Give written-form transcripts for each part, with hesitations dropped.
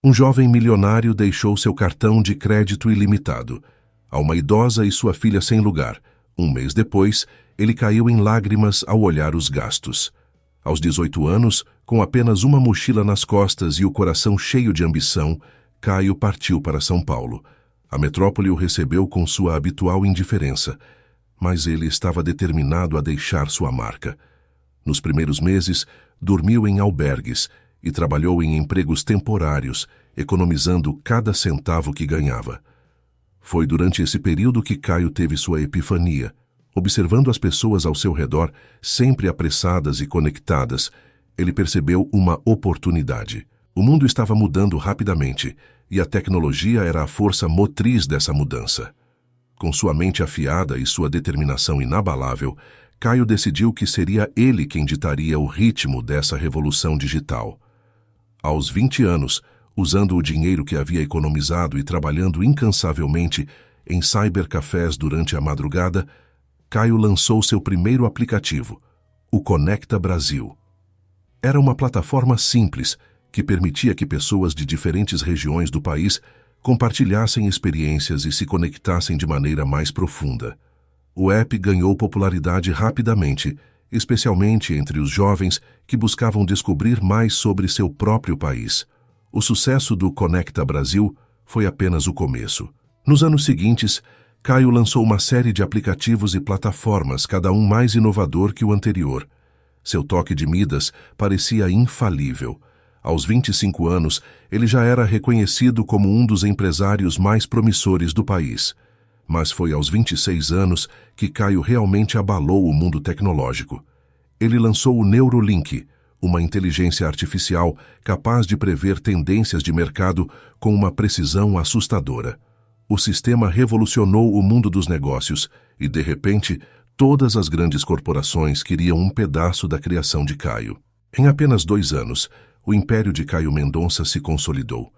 Um jovem milionário deixou seu cartão de crédito ilimitado a uma idosa e sua filha sem lugar. Um mês depois, ele caiu em lágrimas ao olhar os gastos. Aos 18 anos, com apenas uma mochila nas costas e o coração cheio de ambição, Caio partiu para São Paulo. A metrópole o recebeu com sua habitual indiferença, mas ele estava determinado a deixar sua marca. Nos primeiros meses, dormiu em albergues e trabalhou em empregos temporários, economizando cada centavo que ganhava. Foi durante esse período que Caio teve sua epifania. Observando as pessoas ao seu redor, sempre apressadas e conectadas, ele percebeu uma oportunidade. O mundo estava mudando rapidamente, e a tecnologia era a força motriz dessa mudança. Com sua mente afiada e sua determinação inabalável, Caio decidiu que seria ele quem ditaria o ritmo dessa revolução digital. Aos 20 anos, usando o dinheiro que havia economizado e trabalhando incansavelmente em cybercafés durante a madrugada, Caio lançou seu primeiro aplicativo, o Conecta Brasil. Era uma plataforma simples que permitia que pessoas de diferentes regiões do país compartilhassem experiências e se conectassem de maneira mais profunda. O app ganhou popularidade rapidamente, especialmente entre os jovens que buscavam descobrir mais sobre seu próprio país. O sucesso do Conecta Brasil foi apenas o começo. Nos anos seguintes, Caio lançou uma série de aplicativos e plataformas, cada um mais inovador que o anterior. Seu toque de Midas parecia infalível. Aos 25 anos, ele já era reconhecido como um dos empresários mais promissores do país. Mas foi aos 26 anos que Caio realmente abalou o mundo tecnológico. Ele lançou o Neurolink, uma inteligência artificial capaz de prever tendências de mercado com uma precisão assustadora. O sistema revolucionou o mundo dos negócios e, de repente, todas as grandes corporações queriam um pedaço da criação de Caio. Em apenas 2 anos, o império de Caio Mendonça se consolidou.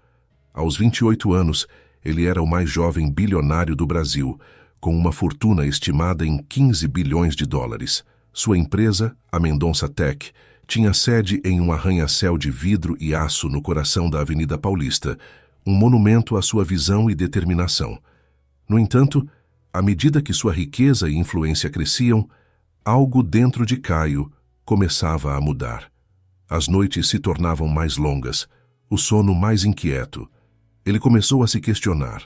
Aos 28 anos, ele era o mais jovem bilionário do Brasil, com uma fortuna estimada em 15 bilhões de dólares. Sua empresa, a Mendonça Tech, tinha sede em um arranha-céu de vidro e aço no coração da Avenida Paulista, um monumento à sua visão e determinação. No entanto, à medida que sua riqueza e influência cresciam, algo dentro de Caio começava a mudar. As noites se tornavam mais longas, o sono mais inquieto. Ele começou a se questionar.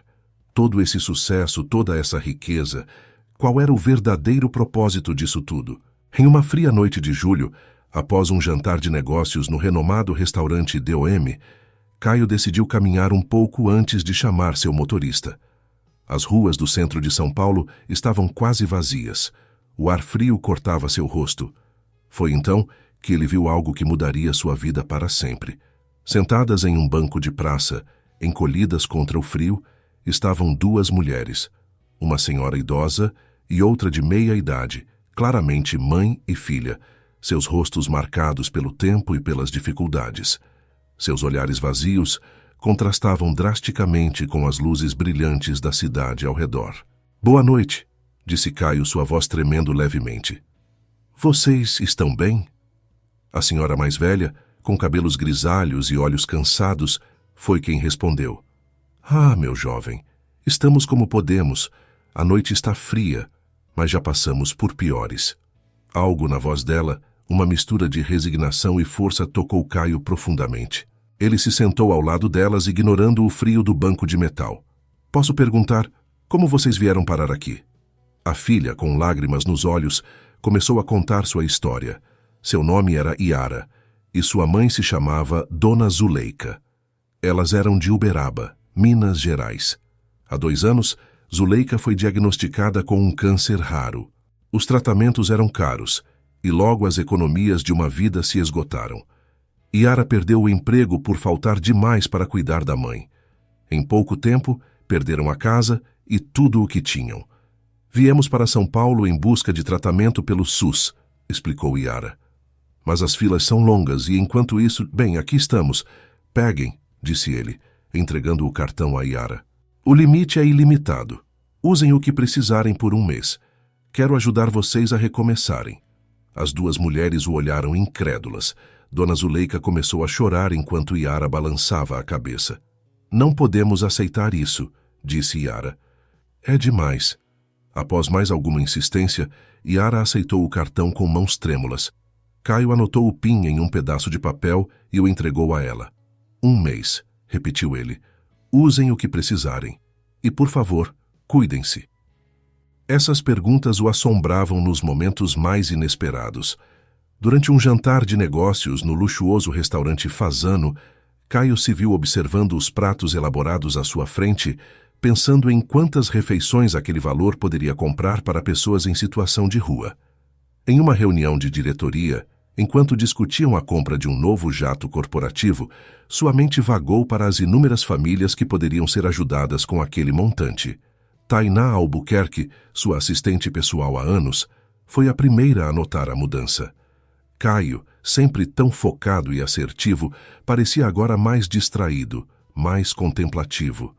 Todo esse sucesso, toda essa riqueza, qual era o verdadeiro propósito disso tudo? Em uma fria noite de julho, após um jantar de negócios no renomado restaurante DOM, Caio decidiu caminhar um pouco antes de chamar seu motorista. As ruas do centro de São Paulo estavam quase vazias. O ar frio cortava seu rosto. Foi então que ele viu algo que mudaria sua vida para sempre. Sentadas em um banco de praça, encolhidas contra o frio, estavam 2 mulheres, uma senhora idosa e outra de meia idade, claramente mãe e filha, seus rostos marcados pelo tempo e pelas dificuldades. Seus olhares vazios contrastavam drasticamente com as luzes brilhantes da cidade ao redor. "Boa noite", disse Caio, sua voz tremendo levemente. "Vocês estão bem?" A senhora mais velha, com cabelos grisalhos e olhos cansados, foi quem respondeu. "Ah, meu jovem, estamos como podemos. A noite está fria, mas já passamos por piores." Algo na voz dela, uma mistura de resignação e força, tocou Caio profundamente. Ele se sentou ao lado delas, ignorando o frio do banco de metal. "Posso perguntar, como vocês vieram parar aqui?" A filha, com lágrimas nos olhos, começou a contar sua história. Seu nome era Iara, e sua mãe se chamava Dona Zuleika. Elas eram de Uberaba, Minas Gerais. Há 2 anos, Zuleika foi diagnosticada com um câncer raro. Os tratamentos eram caros, e logo as economias de uma vida se esgotaram. Iara perdeu o emprego por faltar demais para cuidar da mãe. Em pouco tempo, perderam a casa e tudo o que tinham. "Viemos para São Paulo em busca de tratamento pelo SUS", explicou Iara. "Mas as filas são longas e, enquanto isso, bem, aqui estamos. Peguem", disse ele, entregando o cartão a Iara. "O limite é ilimitado. Usem o que precisarem por 1 mês. Quero ajudar vocês a recomeçarem." As 2 mulheres o olharam incrédulas. Dona Zuleika começou a chorar enquanto Iara balançava a cabeça. Não podemos aceitar isso, disse Yara. É demais. Após mais alguma insistência, Yara aceitou o cartão com mãos trêmulas. Caio anotou o PIN em um pedaço de papel e o entregou a ela. 1 mês, repetiu ele. Usem o que precisarem. E, por favor, cuidem-se. Essas perguntas o assombravam nos momentos mais inesperados. Durante um jantar de negócios no luxuoso restaurante Fasano, Caio se viu observando os pratos elaborados à sua frente, pensando em quantas refeições aquele valor poderia comprar para pessoas em situação de rua. Em uma reunião de diretoria, enquanto discutiam a compra de um novo jato corporativo, sua mente vagou para as inúmeras famílias que poderiam ser ajudadas com aquele montante. Tainá Albuquerque, sua assistente pessoal há anos, foi a primeira a notar a mudança. Caio, sempre tão focado e assertivo, parecia agora mais distraído, mais contemplativo.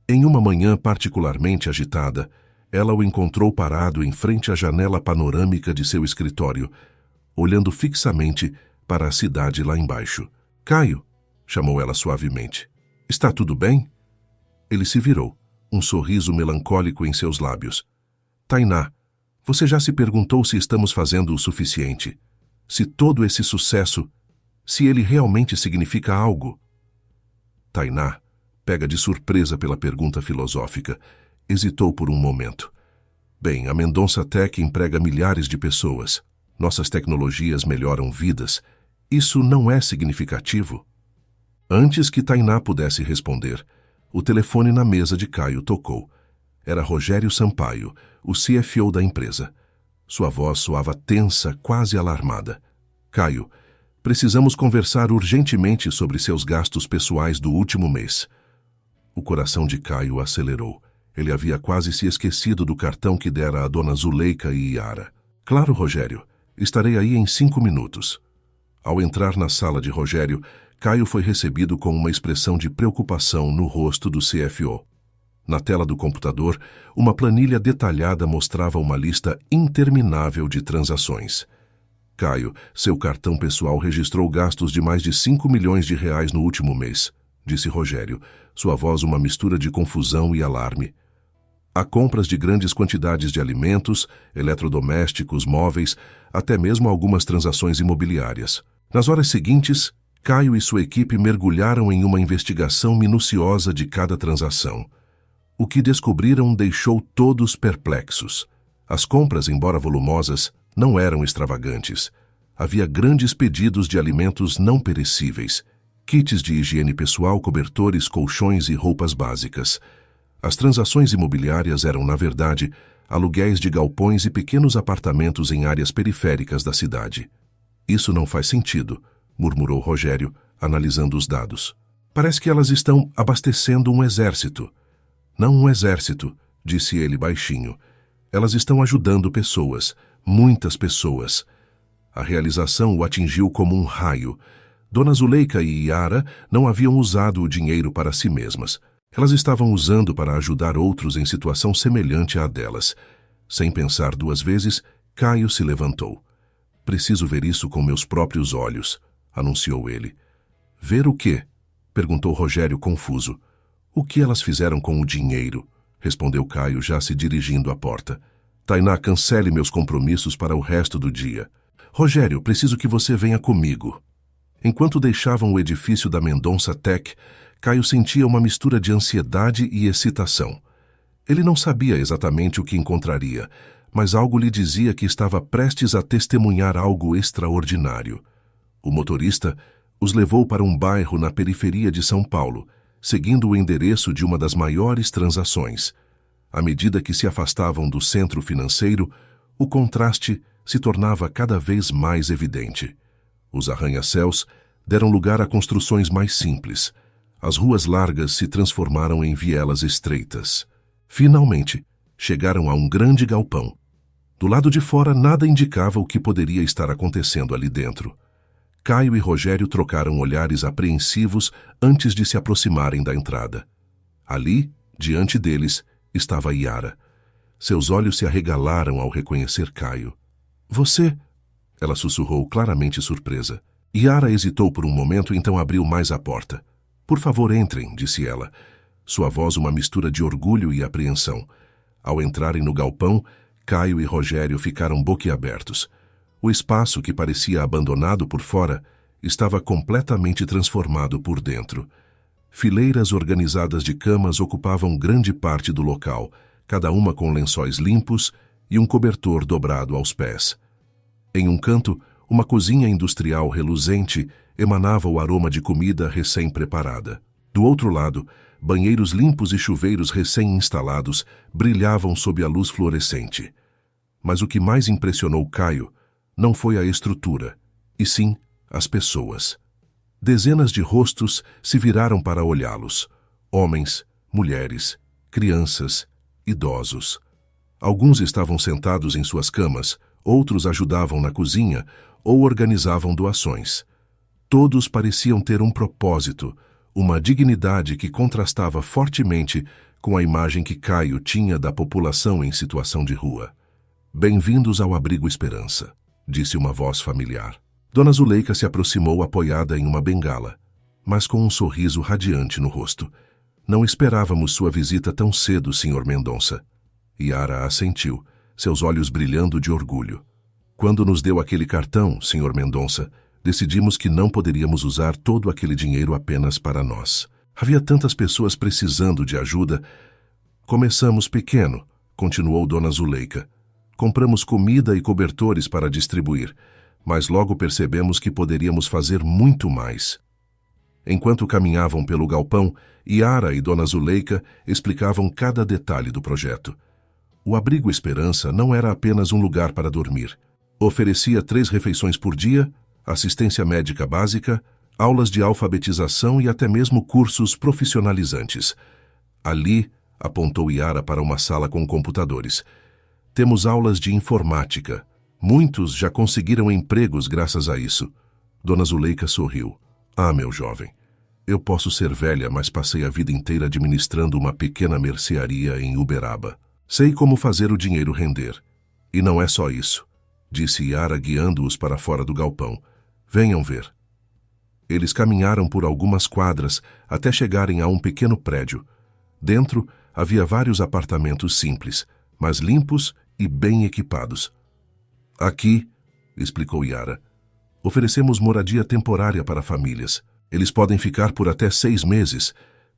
Em uma manhã particularmente agitada, ela o encontrou parado em frente à janela panorâmica de seu escritório, olhando fixamente para a cidade lá embaixo. Caio, chamou ela suavemente. Está tudo bem? Ele se virou, um sorriso melancólico em seus lábios. Tainá, você já se perguntou se estamos fazendo o suficiente? Se todo esse sucesso, se ele realmente significa algo? Tainá, pega de surpresa pela pergunta filosófica, hesitou por um momento. Bem, a Mendonça Tech emprega milhares de pessoas. Nossas tecnologias melhoram vidas. Isso não é significativo? Antes que Tainá pudesse responder, o telefone na mesa de Caio tocou. Era Rogério Sampaio, o CFO da empresa. Sua voz soava tensa, quase alarmada. Caio, precisamos conversar urgentemente sobre seus gastos pessoais do último mês. O coração de Caio acelerou. Ele havia quase se esquecido do cartão que dera a dona Zuleika e Yara. Claro, Rogério. Estarei aí em 5 minutos. Ao entrar na sala de Rogério, Caio foi recebido com uma expressão de preocupação no rosto do CFO. Na tela do computador, uma planilha detalhada mostrava uma lista interminável de transações. Caio, seu cartão pessoal registrou gastos de mais de 5 milhões de reais no último mês, disse Rogério, sua voz uma mistura de confusão e alarme. Há compras de grandes quantidades de alimentos, eletrodomésticos, móveis, até mesmo algumas transações imobiliárias. Nas horas seguintes, Caio e sua equipe mergulharam em uma investigação minuciosa de cada transação. O que descobriram deixou todos perplexos. As compras, embora volumosas, não eram extravagantes. Havia grandes pedidos de alimentos não perecíveis, kits de higiene pessoal, cobertores, colchões e roupas básicas. As transações imobiliárias eram, na verdade, aluguéis de galpões e pequenos apartamentos em áreas periféricas da cidade. Isso não faz sentido, murmurou Rogério, analisando os dados. Parece que elas estão abastecendo um exército. Não um exército, disse ele baixinho. Elas estão ajudando pessoas, muitas pessoas. A realização o atingiu como um raio. Dona Zuleika e Yara não haviam usado o dinheiro para si mesmas. Elas estavam usando para ajudar outros em situação semelhante à delas. Sem pensar 2 vezes, Caio se levantou. Preciso ver isso com meus próprios olhos, anunciou ele. Ver o quê? Perguntou Rogério confuso. O que elas fizeram com o dinheiro? Respondeu Caio, já se dirigindo à porta. Tainá, cancele meus compromissos para o resto do dia. Rogério, preciso que você venha comigo. Enquanto deixavam o edifício da Mendonça Tech, Caio sentia uma mistura de ansiedade e excitação. Ele não sabia exatamente o que encontraria, mas algo lhe dizia que estava prestes a testemunhar algo extraordinário. O motorista os levou para um bairro na periferia de São Paulo, seguindo o endereço de uma das maiores transações. À medida que se afastavam do centro financeiro, o contraste se tornava cada vez mais evidente. Os arranha-céus deram lugar a construções mais simples. As ruas largas se transformaram em vielas estreitas. Finalmente, chegaram a um grande galpão. Do lado de fora, nada indicava o que poderia estar acontecendo ali dentro. Caio e Rogério trocaram olhares apreensivos antes de se aproximarem da entrada. Ali, diante deles, estava Yara. Seus olhos se arregalaram ao reconhecer Caio. Você? Ela sussurrou, claramente surpresa. Yara hesitou por um momento, então abriu mais a porta. Por favor, entrem, disse ela. Sua voz uma mistura de orgulho e apreensão. Ao entrarem no galpão, Caio e Rogério ficaram boquiabertos. O espaço, que parecia abandonado por fora, estava completamente transformado por dentro. Fileiras organizadas de camas ocupavam grande parte do local, cada uma com lençóis limpos e um cobertor dobrado aos pés. Em um canto, uma cozinha industrial reluzente emanava o aroma de comida recém-preparada. Do outro lado, banheiros limpos e chuveiros recém-instalados brilhavam sob a luz fluorescente. Mas o que mais impressionou Caio não foi a estrutura, e sim as pessoas. Dezenas de rostos se viraram para olhá-los. Homens, mulheres, crianças, idosos. Alguns estavam sentados em suas camas, outros ajudavam na cozinha ou organizavam doações. Todos pareciam ter um propósito, uma dignidade que contrastava fortemente com a imagem que Caio tinha da população em situação de rua. Bem-vindos ao Abrigo Esperança, disse uma voz familiar. Dona Zuleika se aproximou apoiada em uma bengala, mas com um sorriso radiante no rosto. Não esperávamos sua visita tão cedo, Sr. Mendonça. Yara assentiu, seus olhos brilhando de orgulho. Quando nos deu aquele cartão, Sr. Mendonça, decidimos que não poderíamos usar todo aquele dinheiro apenas para nós. Havia tantas pessoas precisando de ajuda. Começamos pequeno, continuou Dona Zuleika. Compramos comida e cobertores para distribuir, mas logo percebemos que poderíamos fazer muito mais. Enquanto caminhavam pelo galpão, Yara e Dona Zuleika explicavam cada detalhe do projeto. O Abrigo Esperança não era apenas um lugar para dormir. Oferecia 3 refeições por dia, assistência médica básica, aulas de alfabetização e até mesmo cursos profissionalizantes. Ali, apontou Yara para uma sala com computadores. Temos aulas de informática. Muitos já conseguiram empregos graças a isso. Dona Zuleika sorriu. Ah, meu jovem, eu posso ser velha, mas passei a vida inteira administrando uma pequena mercearia em Uberaba. Sei como fazer o dinheiro render. E não é só isso, disse Yara guiando-os para fora do galpão. Venham ver. Eles caminharam por algumas quadras até chegarem a um pequeno prédio. Dentro havia vários apartamentos simples, mas limpos e bem equipados. Aqui, explicou Yara, oferecemos moradia temporária para famílias. Eles podem ficar por até 6 meses,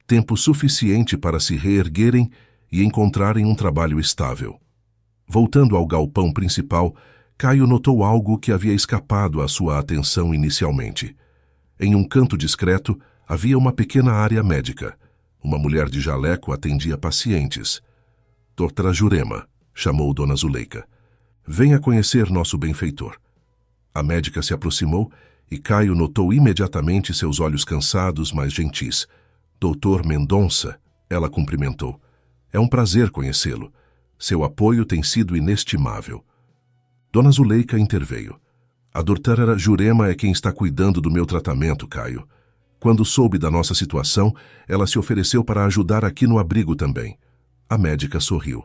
tempo suficiente para se reerguerem e encontrarem um trabalho estável. Voltando ao galpão principal, Caio notou algo que havia escapado à sua atenção inicialmente. Em um canto discreto, havia uma pequena área médica. Uma mulher de jaleco atendia pacientes. Doutora Jurema, chamou Dona Zuleika. Venha conhecer nosso benfeitor. A médica se aproximou e Caio notou imediatamente seus olhos cansados, mas gentis. Doutor Mendonça, ela cumprimentou. É um prazer conhecê-lo. Seu apoio tem sido inestimável. Dona Zuleika interveio. A doutora Jurema é quem está cuidando do meu tratamento, Caio. Quando soube da nossa situação, ela se ofereceu para ajudar aqui no abrigo também. A médica sorriu.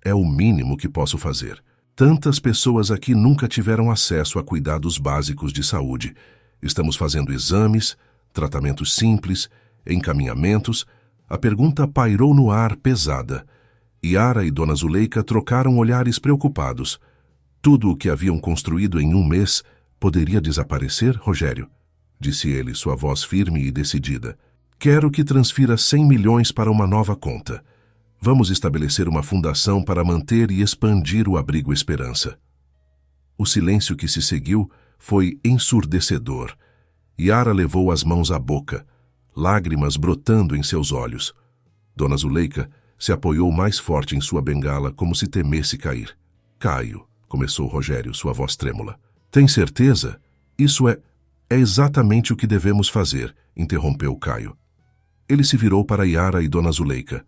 É o mínimo que posso fazer. Tantas pessoas aqui nunca tiveram acesso a cuidados básicos de saúde. Estamos fazendo exames, tratamentos simples, encaminhamentos. A pergunta pairou no ar pesada. Yara e Dona Zuleika trocaram olhares preocupados. Tudo o que haviam construído em 1 mês poderia desaparecer, Rogério? Disse ele, sua voz firme e decidida. Quero que transfira 100 milhões para uma nova conta. Vamos estabelecer uma fundação para manter e expandir o Abrigo Esperança. O silêncio que se seguiu foi ensurdecedor. Yara levou as mãos à boca, lágrimas brotando em seus olhos. Dona Zuleika se apoiou mais forte em sua bengala, como se temesse cair. Caio, começou Rogério, sua voz trêmula. Tem certeza? Isso é exatamente o que devemos fazer, interrompeu Caio. Ele se virou para Yara e Dona Zuleika.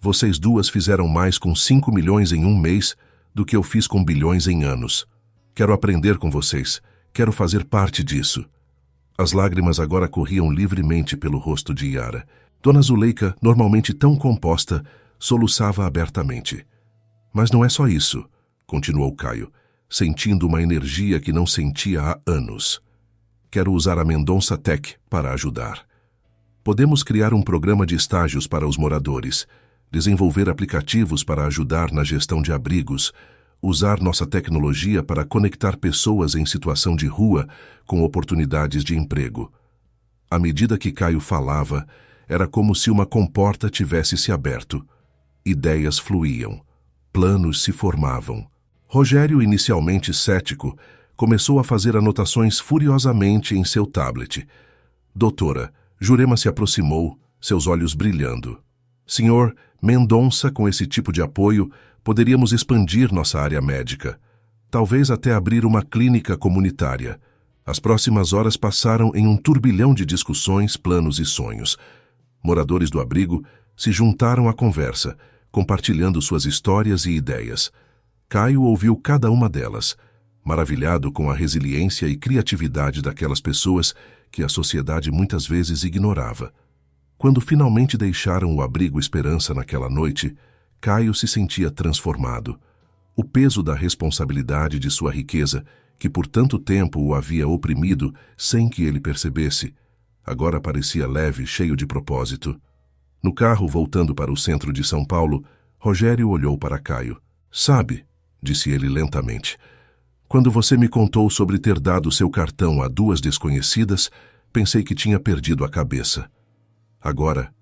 Vocês duas fizeram mais com 5 milhões em 1 mês do que eu fiz com bilhões em anos. Quero aprender com vocês. Quero fazer parte disso. As lágrimas agora corriam livremente pelo rosto de Yara. Dona Zuleika, normalmente tão composta, soluçava abertamente. Mas não é só isso, continuou Caio, sentindo uma energia que não sentia há anos. Quero usar a Mendonça Tech para ajudar. Podemos criar um programa de estágios para os moradores, desenvolver aplicativos para ajudar na gestão de abrigos, usar nossa tecnologia para conectar pessoas em situação de rua com oportunidades de emprego. À medida que Caio falava, era como se uma comporta tivesse se aberto. Ideias fluíam, planos se formavam. Rogério, inicialmente cético, começou a fazer anotações furiosamente em seu tablet. Doutora, Jurema se aproximou, seus olhos brilhando. Senhor Mendonça, com esse tipo de apoio, poderíamos expandir nossa área médica. Talvez até abrir uma clínica comunitária. As próximas horas passaram em um turbilhão de discussões, planos e sonhos. Moradores do abrigo se juntaram à conversa, compartilhando suas histórias e ideias. Caio ouviu cada uma delas, maravilhado com a resiliência e criatividade daquelas pessoas que a sociedade muitas vezes ignorava. Quando finalmente deixaram o abrigo Esperança naquela noite, Caio se sentia transformado. O peso da responsabilidade de sua riqueza, que por tanto tempo o havia oprimido sem que ele percebesse, agora parecia leve, cheio de propósito. No carro, voltando para o centro de São Paulo, Rogério olhou para Caio. Sabe, disse ele lentamente, quando você me contou sobre ter dado seu cartão a 2 desconhecidas, pensei que tinha perdido a cabeça. Agora,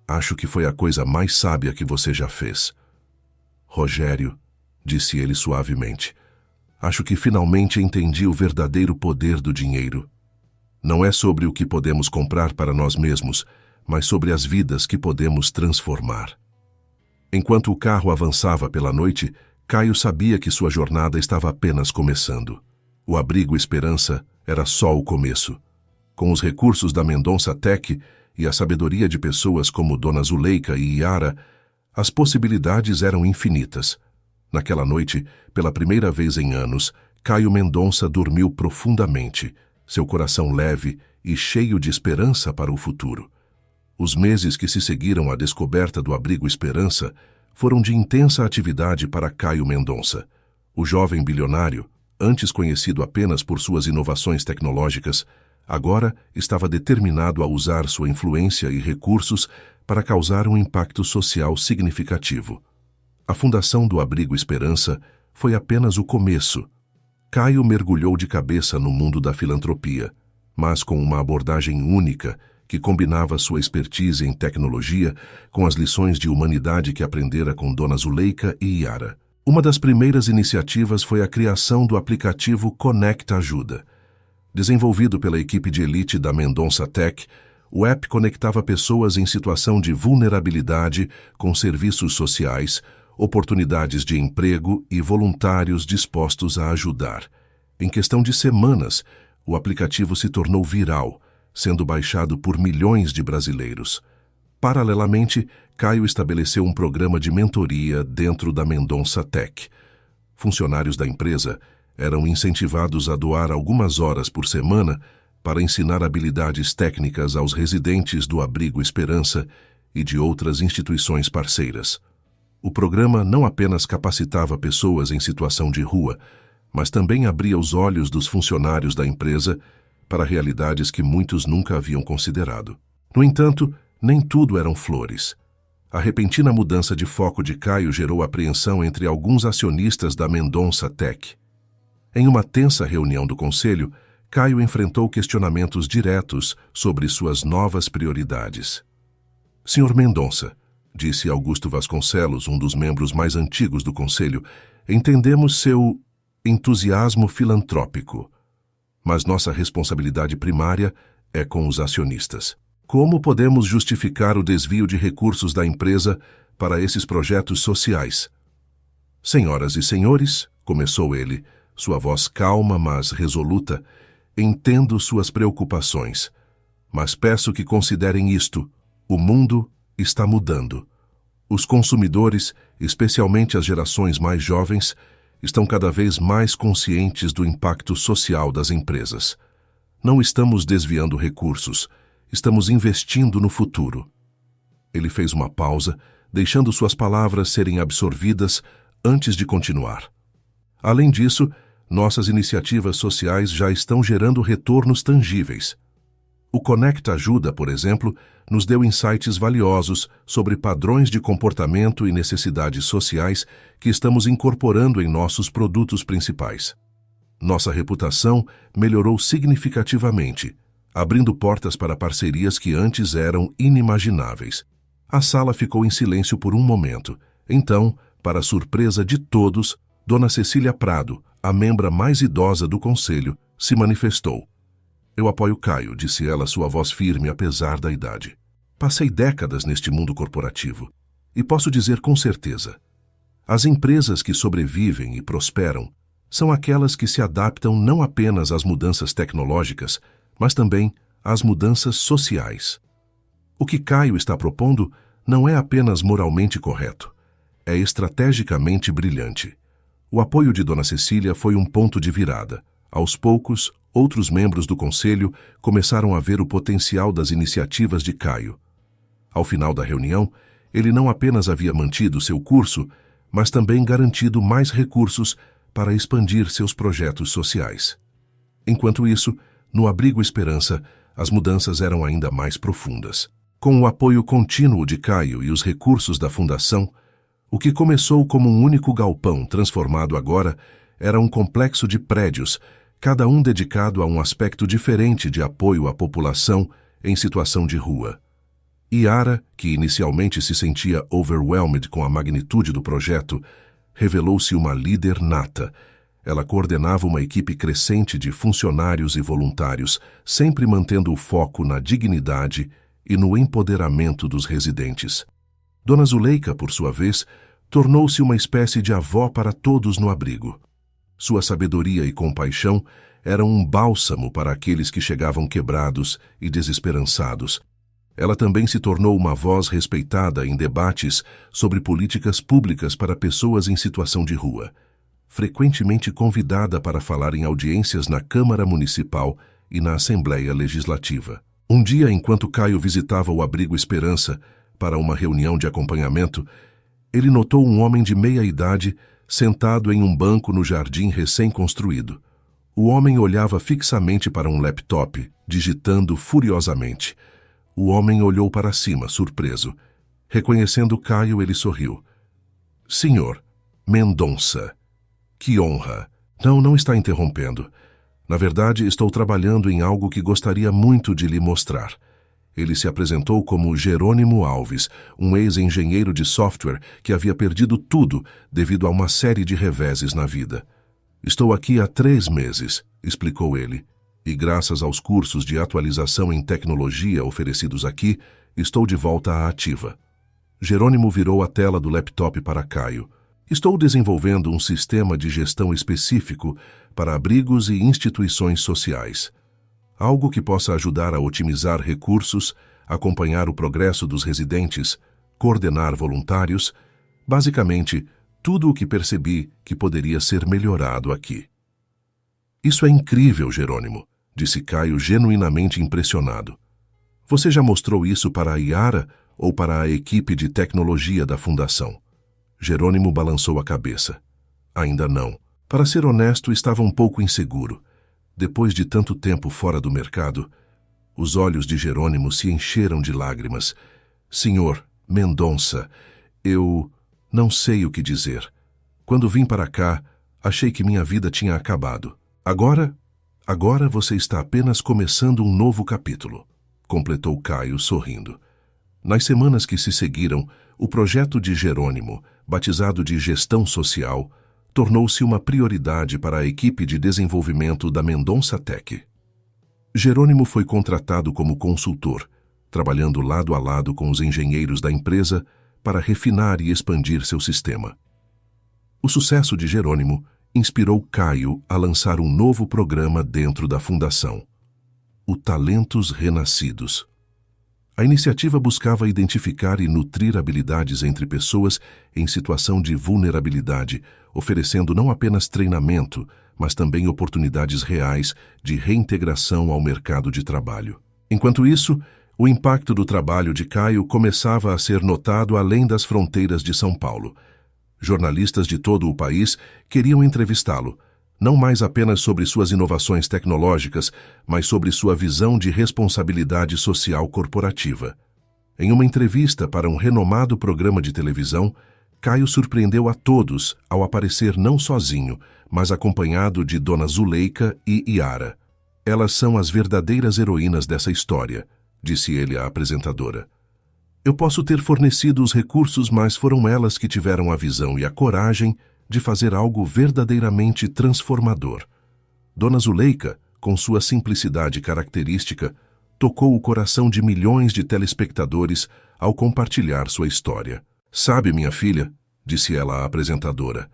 acho que foi a coisa mais sábia que você já fez. Rogério, disse ele suavemente, acho que finalmente entendi o verdadeiro poder do dinheiro. Não é sobre o que podemos comprar para nós mesmos, mas sobre as vidas que podemos transformar. Enquanto o carro avançava pela noite, Caio sabia que sua jornada estava apenas começando. O abrigo Esperança era só o começo. Com os recursos da Mendonça Tech e a sabedoria de pessoas como Dona Zuleika e Yara, as possibilidades eram infinitas. Naquela noite, pela primeira vez em anos, Caio Mendonça dormiu profundamente, seu coração leve e cheio de esperança para o futuro. Os meses que se seguiram à descoberta do abrigo Esperança foram de intensa atividade para Caio Mendonça. O jovem bilionário, antes conhecido apenas por suas inovações tecnológicas, agora estava determinado a usar sua influência e recursos para causar um impacto social significativo. A fundação do Abrigo Esperança foi apenas o começo. Caio mergulhou de cabeça no mundo da filantropia, mas com uma abordagem única que combinava sua expertise em tecnologia com as lições de humanidade que aprendera com Dona Zuleika e Yara. Uma das primeiras iniciativas foi a criação do aplicativo Conecta Ajuda. Desenvolvido pela equipe de elite da Mendonça Tech, o app conectava pessoas em situação de vulnerabilidade com serviços sociais, oportunidades de emprego e voluntários dispostos a ajudar. Em questão de semanas, o aplicativo se tornou viral, sendo baixado por milhões de brasileiros. Paralelamente, Caio estabeleceu um programa de mentoria dentro da Mendonça Tech. Funcionários da empresa eram incentivados a doar algumas horas por semana para ensinar habilidades técnicas aos residentes do Abrigo Esperança e de outras instituições parceiras. O programa não apenas capacitava pessoas em situação de rua, mas também abria os olhos dos funcionários da empresa para realidades que muitos nunca haviam considerado. No entanto, nem tudo eram flores. A repentina mudança de foco de Caio gerou apreensão entre alguns acionistas da Mendonça Tech. Em uma tensa reunião do conselho, Caio enfrentou questionamentos diretos sobre suas novas prioridades. Senhor Mendonça, disse Augusto Vasconcelos, um dos membros mais antigos do conselho, entendemos seu entusiasmo filantrópico, mas nossa responsabilidade primária é com os acionistas. Como podemos justificar o desvio de recursos da empresa para esses projetos sociais? Senhoras e senhores, começou ele, sua voz calma, mas resoluta, entendo suas preocupações, mas peço que considerem isto: o mundo está mudando. Os consumidores, especialmente as gerações mais jovens, estão cada vez mais conscientes do impacto social das empresas. Não estamos desviando recursos, estamos investindo no futuro. Ele fez uma pausa, deixando suas palavras serem absorvidas antes de continuar. Além disso, nossas iniciativas sociais já estão gerando retornos tangíveis. O Conecta Ajuda, por exemplo, nos deu insights valiosos sobre padrões de comportamento e necessidades sociais que estamos incorporando em nossos produtos principais. Nossa reputação melhorou significativamente, abrindo portas para parcerias que antes eram inimagináveis. A sala ficou em silêncio por um momento. Então, para surpresa de todos, Dona Cecília Prado, a membra mais idosa do conselho, se manifestou. Eu apoio Caio, disse ela, sua voz firme apesar da idade. Passei décadas neste mundo corporativo e posso dizer com certeza: as empresas que sobrevivem e prosperam são aquelas que se adaptam não apenas às mudanças tecnológicas, mas também às mudanças sociais. O que Caio está propondo não é apenas moralmente correto, é estrategicamente brilhante. O apoio de Dona Cecília foi um ponto de virada. Aos poucos, outros membros do conselho começaram a ver o potencial das iniciativas de Caio. Ao final da reunião, ele não apenas havia mantido seu curso, mas também garantido mais recursos para expandir seus projetos sociais. Enquanto isso, no Abrigo Esperança, as mudanças eram ainda mais profundas. Com o apoio contínuo de Caio e os recursos da Fundação, o que começou como um único galpão transformado agora era um complexo de prédios, cada um dedicado a um aspecto diferente de apoio à população em situação de rua. Yara, que inicialmente se sentia overwhelmed com a magnitude do projeto, revelou-se uma líder nata. Ela coordenava uma equipe crescente de funcionários e voluntários, sempre mantendo o foco na dignidade e no empoderamento dos residentes. Dona Zuleika, por sua vez, tornou-se uma espécie de avó para todos no abrigo. Sua sabedoria e compaixão eram um bálsamo para aqueles que chegavam quebrados e desesperançados. Ela também se tornou uma voz respeitada em debates sobre políticas públicas para pessoas em situação de rua, frequentemente convidada para falar em audiências na Câmara Municipal e na Assembleia Legislativa. Um dia, enquanto Caio visitava o Abrigo Esperança para uma reunião de acompanhamento, ele notou um homem de meia-idade sentado em um banco no jardim recém-construído. O homem olhava fixamente para um laptop, digitando furiosamente. O homem olhou para cima, surpreso. Reconhecendo Caio, ele sorriu. Senhor Mendonça, que honra. Não está interrompendo. Na verdade, estou trabalhando em algo que gostaria muito de lhe mostrar. Ele se apresentou como Jerônimo Alves, um ex-engenheiro de software que havia perdido tudo devido a uma série de reveses na vida. Estou aqui há 3 meses, explicou ele, e graças aos cursos de atualização em tecnologia oferecidos aqui, estou de volta à ativa. Jerônimo virou a tela do laptop para Caio. Estou desenvolvendo um sistema de gestão específico para abrigos e instituições sociais. Algo que possa ajudar a otimizar recursos, acompanhar o progresso dos residentes, coordenar voluntários, basicamente, tudo o que percebi que poderia ser melhorado aqui. Isso é incrível, Jerônimo, disse Caio genuinamente impressionado. Você já mostrou isso para a Yara ou para a equipe de tecnologia da Fundação? Jerônimo balançou a cabeça. Ainda não. Para ser honesto, estava um pouco inseguro. Depois de tanto tempo fora do mercado, os olhos de Jerônimo se encheram de lágrimas. Senhor Mendonça, eu não sei o que dizer. Quando vim para cá, achei que minha vida tinha acabado. Agora você está apenas começando um novo capítulo, completou Caio sorrindo. Nas semanas que se seguiram, o projeto de Jerônimo, batizado de Gestão Social, tornou-se uma prioridade para a equipe de desenvolvimento da Mendonça Tech. Jerônimo foi contratado como consultor, trabalhando lado a lado com os engenheiros da empresa para refinar e expandir seu sistema. O sucesso de Jerônimo inspirou Caio a lançar um novo programa dentro da Fundação, o Talentos Renascidos. A iniciativa buscava identificar e nutrir habilidades entre pessoas em situação de vulnerabilidade, oferecendo não apenas treinamento, mas também oportunidades reais de reintegração ao mercado de trabalho. Enquanto isso, o impacto do trabalho de Caio começava a ser notado além das fronteiras de São Paulo. Jornalistas de todo o país queriam entrevistá-lo, não mais apenas sobre suas inovações tecnológicas, mas sobre sua visão de responsabilidade social corporativa. Em uma entrevista para um renomado programa de televisão, Caio surpreendeu a todos ao aparecer não sozinho, mas acompanhado de Dona Zuleika e Yara. Elas são as verdadeiras heroínas dessa história, disse ele à apresentadora. Eu posso ter fornecido os recursos, mas foram elas que tiveram a visão e a coragem de fazer algo verdadeiramente transformador. Dona Zuleika, com sua simplicidade característica, tocou o coração de milhões de telespectadores ao compartilhar sua história. Sabe, minha filha, disse ela à apresentadora,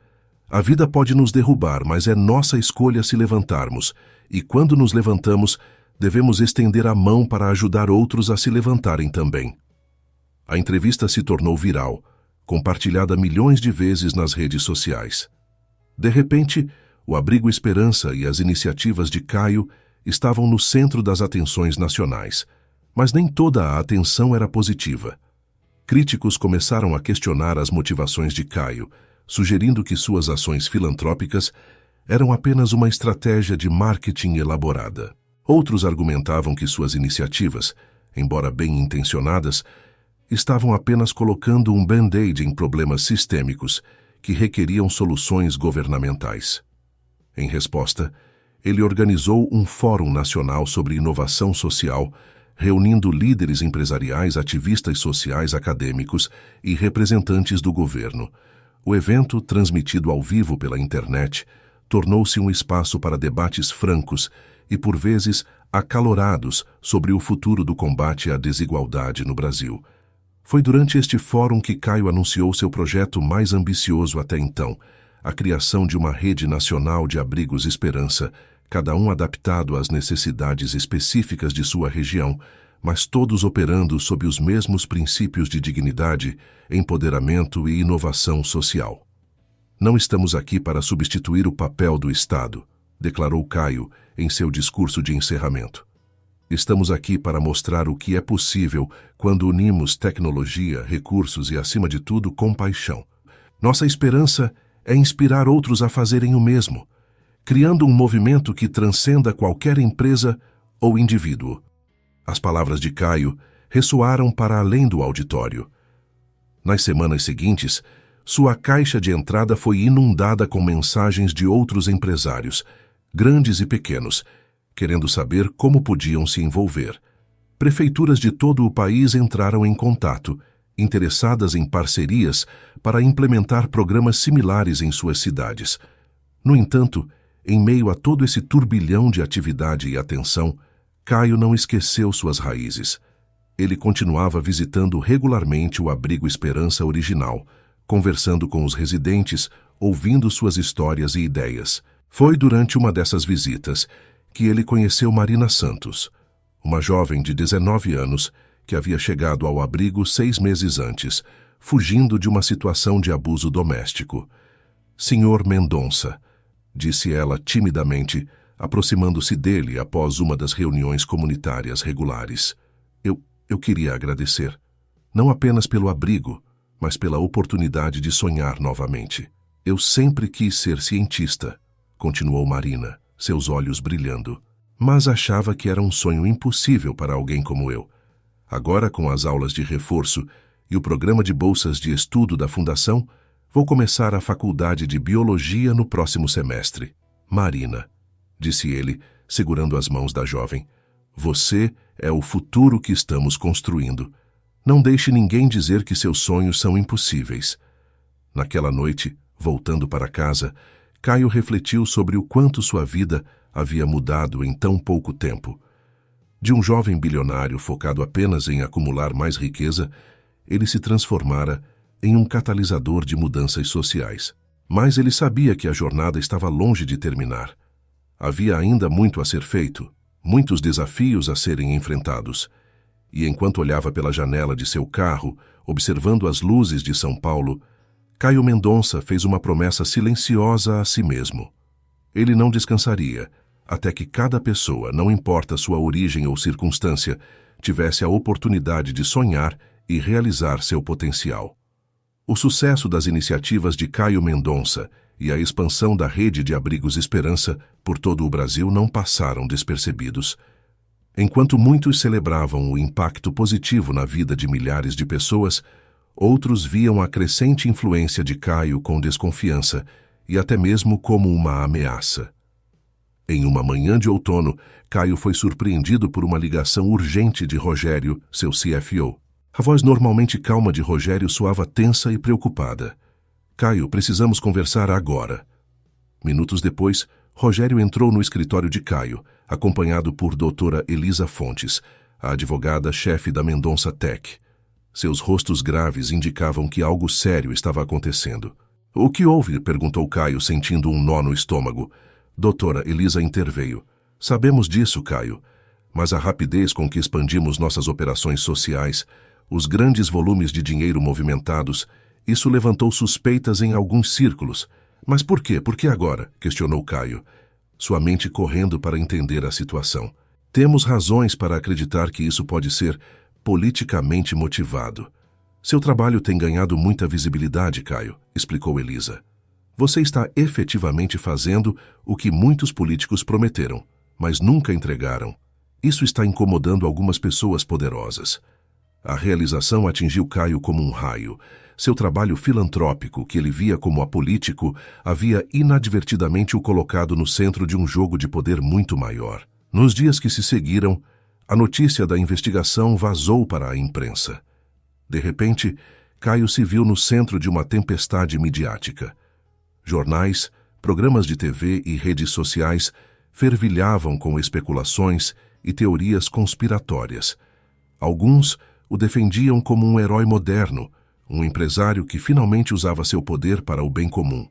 a vida pode nos derrubar, mas é nossa escolha se levantarmos, e quando nos levantamos, devemos estender a mão para ajudar outros a se levantarem também. A entrevista se tornou viral, compartilhada milhões de vezes nas redes sociais. De repente, o Abrigo Esperança e as iniciativas de Caio estavam no centro das atenções nacionais, mas nem toda a atenção era positiva. Críticos começaram a questionar as motivações de Caio, sugerindo que suas ações filantrópicas eram apenas uma estratégia de marketing elaborada. Outros argumentavam que suas iniciativas, embora bem intencionadas, estavam apenas colocando um band-aid em problemas sistêmicos que requeriam soluções governamentais. Em resposta, ele organizou um Fórum Nacional sobre Inovação Social, reunindo líderes empresariais, ativistas sociais, acadêmicos e representantes do governo. O evento, transmitido ao vivo pela internet, tornou-se um espaço para debates francos e, por vezes, acalorados sobre o futuro do combate à desigualdade no Brasil. Foi durante este fórum que Caio anunciou seu projeto mais ambicioso até então, a criação de uma rede nacional de abrigos Esperança, cada um adaptado às necessidades específicas de sua região, mas todos operando sob os mesmos princípios de dignidade, empoderamento e inovação social. Não estamos aqui para substituir o papel do Estado, declarou Caio em seu discurso de encerramento. Estamos aqui para mostrar o que é possível quando unimos tecnologia, recursos e, acima de tudo, compaixão. Nossa esperança é inspirar outros a fazerem o mesmo, criando um movimento que transcenda qualquer empresa ou indivíduo. As palavras de Caio ressoaram para além do auditório. Nas semanas seguintes, sua caixa de entrada foi inundada com mensagens de outros empresários, grandes e pequenos, querendo saber como podiam se envolver. Prefeituras de todo o país entraram em contato, interessadas em parcerias para implementar programas similares em suas cidades. No entanto, em meio a todo esse turbilhão de atividade e atenção, Caio não esqueceu suas raízes. Ele continuava visitando regularmente o Abrigo Esperança original, conversando com os residentes, ouvindo suas histórias e ideias. Foi durante uma dessas visitas que ele conheceu Marina Santos, uma jovem de 19 anos que havia chegado ao abrigo 6 meses antes, fugindo de uma situação de abuso doméstico. Senhor Mendonça, disse ela timidamente, aproximando-se dele após uma das reuniões comunitárias regulares. Eu queria agradecer, não apenas pelo abrigo, mas pela oportunidade de sonhar novamente. Eu sempre quis ser cientista, continuou Marina, seus olhos brilhando, mas achava que era um sonho impossível para alguém como eu. Agora, com as aulas de reforço e o programa de bolsas de estudo da Fundação, vou começar a faculdade de Biologia no próximo semestre. Marina, disse ele, segurando as mãos da jovem, você é o futuro que estamos construindo. Não deixe ninguém dizer que seus sonhos são impossíveis. Naquela noite, voltando para casa, Caio refletiu sobre o quanto sua vida havia mudado em tão pouco tempo. De um jovem bilionário focado apenas em acumular mais riqueza, ele se transformara em um catalisador de mudanças sociais. Mas ele sabia que a jornada estava longe de terminar. Havia ainda muito a ser feito, muitos desafios a serem enfrentados. E enquanto olhava pela janela de seu carro, observando as luzes de São Paulo, Caio Mendonça fez uma promessa silenciosa a si mesmo. Ele não descansaria, até que cada pessoa, não importa sua origem ou circunstância, tivesse a oportunidade de sonhar e realizar seu potencial. O sucesso das iniciativas de Caio Mendonça e a expansão da rede de abrigos Esperança por todo o Brasil não passaram despercebidos. Enquanto muitos celebravam o impacto positivo na vida de milhares de pessoas, outros viam a crescente influência de Caio com desconfiança e até mesmo como uma ameaça. Em uma manhã de outono, Caio foi surpreendido por uma ligação urgente de Rogério, seu CFO. A voz normalmente calma de Rogério soava tensa e preocupada. Caio, precisamos conversar agora. Minutos depois, Rogério entrou no escritório de Caio, acompanhado por doutora Elisa Fontes, a advogada-chefe da Mendonça Tech. Seus rostos graves indicavam que algo sério estava acontecendo. O que houve? Perguntou Caio, sentindo um nó no estômago. Doutora Elisa interveio. Sabemos disso, Caio, mas a rapidez com que expandimos nossas operações sociais, os grandes volumes de dinheiro movimentados, isso levantou suspeitas em alguns círculos. Mas por quê? Por que agora? Questionou Caio, sua mente correndo para entender a situação. Temos razões para acreditar que isso pode ser politicamente motivado. Seu trabalho tem ganhado muita visibilidade, Caio, explicou Elisa. Você está efetivamente fazendo o que muitos políticos prometeram, mas nunca entregaram. Isso está incomodando algumas pessoas poderosas. A realização atingiu Caio como um raio. Seu trabalho filantrópico, que ele via como apolítico, havia inadvertidamente o colocado no centro de um jogo de poder muito maior. Nos dias que se seguiram, a notícia da investigação vazou para a imprensa. De repente, Caio se viu no centro de uma tempestade midiática. Jornais, programas de TV e redes sociais fervilhavam com especulações e teorias conspiratórias. Alguns o defendiam como um herói moderno, um empresário que finalmente usava seu poder para o bem comum.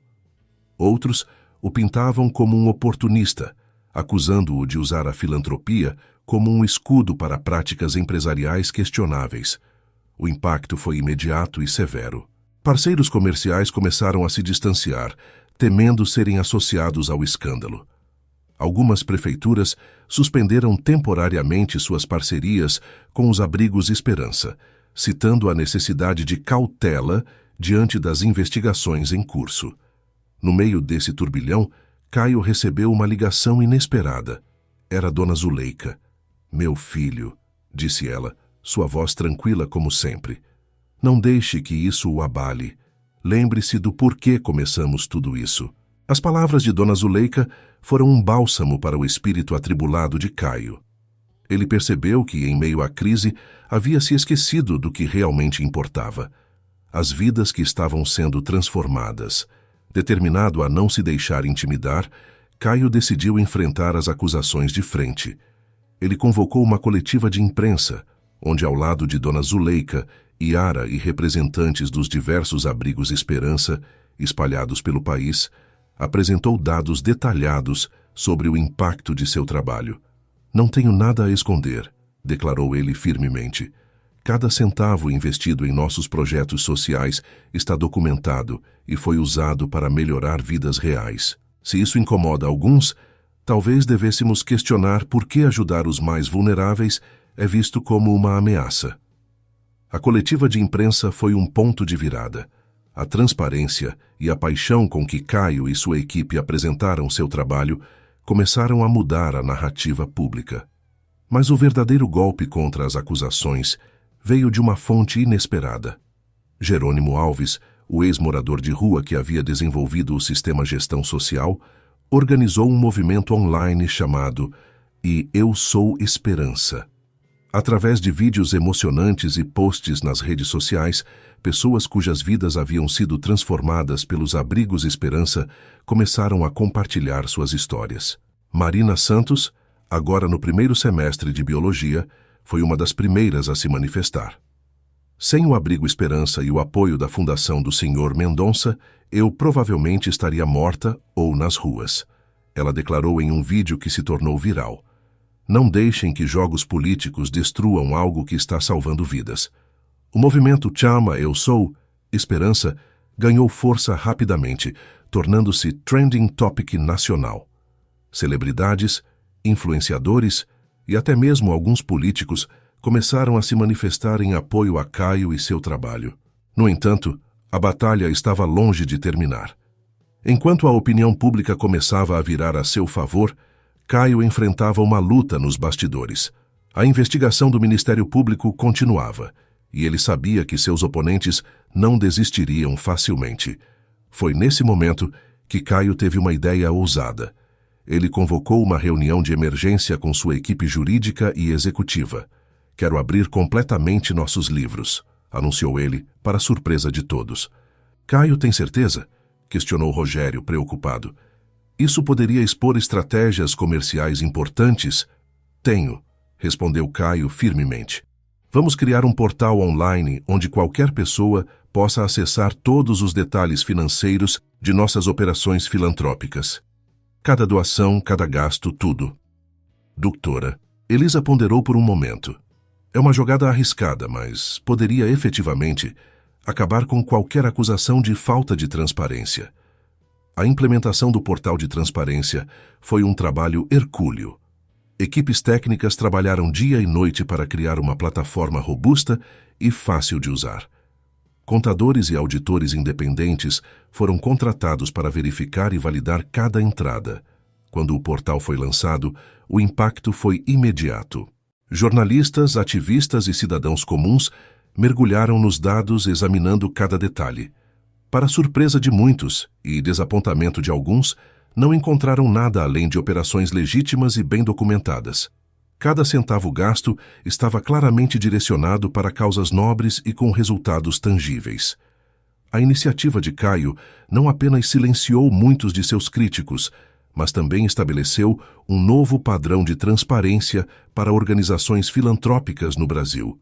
Outros o pintavam como um oportunista, acusando-o de usar a filantropia como um escudo para práticas empresariais questionáveis. O impacto foi imediato e severo. Parceiros comerciais começaram a se distanciar, temendo serem associados ao escândalo. Algumas prefeituras suspenderam temporariamente suas parcerias com os abrigos Esperança, citando a necessidade de cautela diante das investigações em curso. No meio desse turbilhão, Caio recebeu uma ligação inesperada. Era Dona Zuleika. Meu filho, disse ela, sua voz tranquila como sempre. Não deixe que isso o abale. Lembre-se do porquê começamos tudo isso. As palavras de Dona Zuleika foram um bálsamo para o espírito atribulado de Caio. Ele percebeu que, em meio à crise, havia se esquecido do que realmente importava. As vidas que estavam sendo transformadas. Determinado a não se deixar intimidar, Caio decidiu enfrentar as acusações de frente. Ele convocou uma coletiva de imprensa, onde, ao lado de Dona Zuleika, Yara e representantes dos diversos abrigos Esperança, espalhados pelo país, apresentou dados detalhados sobre o impacto de seu trabalho. Não tenho nada a esconder, declarou ele firmemente. Cada centavo investido em nossos projetos sociais está documentado e foi usado para melhorar vidas reais. Se isso incomoda alguns, talvez devêssemos questionar por que ajudar os mais vulneráveis é visto como uma ameaça. A coletiva de imprensa foi um ponto de virada. A transparência e a paixão com que Caio e sua equipe apresentaram seu trabalho começaram a mudar a narrativa pública. Mas o verdadeiro golpe contra as acusações veio de uma fonte inesperada. Jerônimo Alves, o ex-morador de rua que havia desenvolvido o sistema Gestão Social, organizou um movimento online chamado E Eu Sou Esperança. Através de vídeos emocionantes e posts nas redes sociais, pessoas cujas vidas haviam sido transformadas pelos abrigos Esperança começaram a compartilhar suas histórias. Marina Santos, agora no primeiro semestre de Biologia, foi uma das primeiras a se manifestar. Sem o abrigo Esperança e o apoio da Fundação do Sr. Mendonça, eu provavelmente estaria morta ou nas ruas. Ela declarou em um vídeo que se tornou viral. Não deixem que jogos políticos destruam algo que está salvando vidas. O movimento Chama Eu Sou Esperança ganhou força rapidamente, tornando-se trending topic nacional. Celebridades, influenciadores e até mesmo alguns políticos começaram a se manifestar em apoio a Caio e seu trabalho. No entanto, a batalha estava longe de terminar. Enquanto a opinião pública começava a virar a seu favor, Caio enfrentava uma luta nos bastidores. A investigação do Ministério Público continuava, e ele sabia que seus oponentes não desistiriam facilmente. Foi nesse momento que Caio teve uma ideia ousada. Ele convocou uma reunião de emergência com sua equipe jurídica e executiva. "Quero abrir completamente nossos livros", anunciou ele, para surpresa de todos. "Caio tem certeza?", questionou Rogério, preocupado. "Isso poderia expor estratégias comerciais importantes?" "Tenho", respondeu Caio firmemente. "Vamos criar um portal online onde qualquer pessoa possa acessar todos os detalhes financeiros de nossas operações filantrópicas. Cada doação, cada gasto, tudo." "Doutora", Elisa ponderou por um momento. "É uma jogada arriscada, mas poderia efetivamente acabar com qualquer acusação de falta de transparência." A implementação do portal de transparência foi um trabalho hercúleo. Equipes técnicas trabalharam dia e noite para criar uma plataforma robusta e fácil de usar. Contadores e auditores independentes foram contratados para verificar e validar cada entrada. Quando o portal foi lançado, o impacto foi imediato. Jornalistas, ativistas e cidadãos comuns mergulharam nos dados examinando cada detalhe. Para surpresa de muitos e desapontamento de alguns, não encontraram nada além de operações legítimas e bem documentadas. Cada centavo gasto estava claramente direcionado para causas nobres e com resultados tangíveis. A iniciativa de Caio não apenas silenciou muitos de seus críticos, mas também estabeleceu um novo padrão de transparência para organizações filantrópicas no Brasil.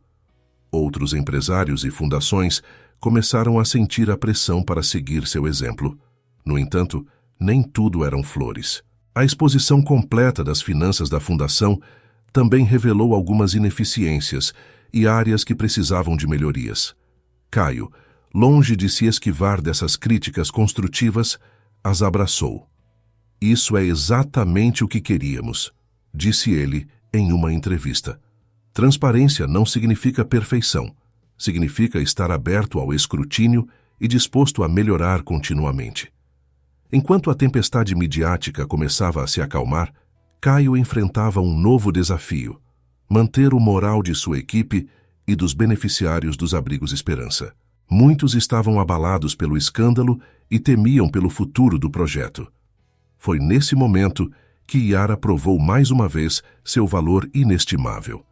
Outros empresários e fundações começaram a sentir a pressão para seguir seu exemplo. No entanto, nem tudo eram flores. A exposição completa das finanças da fundação também revelou algumas ineficiências e áreas que precisavam de melhorias. Caio, longe de se esquivar dessas críticas construtivas, as abraçou. "Isso é exatamente o que queríamos", disse ele em uma entrevista. "Transparência não significa perfeição. Significa estar aberto ao escrutínio e disposto a melhorar continuamente." Enquanto a tempestade midiática começava a se acalmar, Caio enfrentava um novo desafio: manter o moral de sua equipe e dos beneficiários dos Abrigos Esperança. Muitos estavam abalados pelo escândalo e temiam pelo futuro do projeto. Foi nesse momento que Yara provou mais uma vez seu valor inestimável.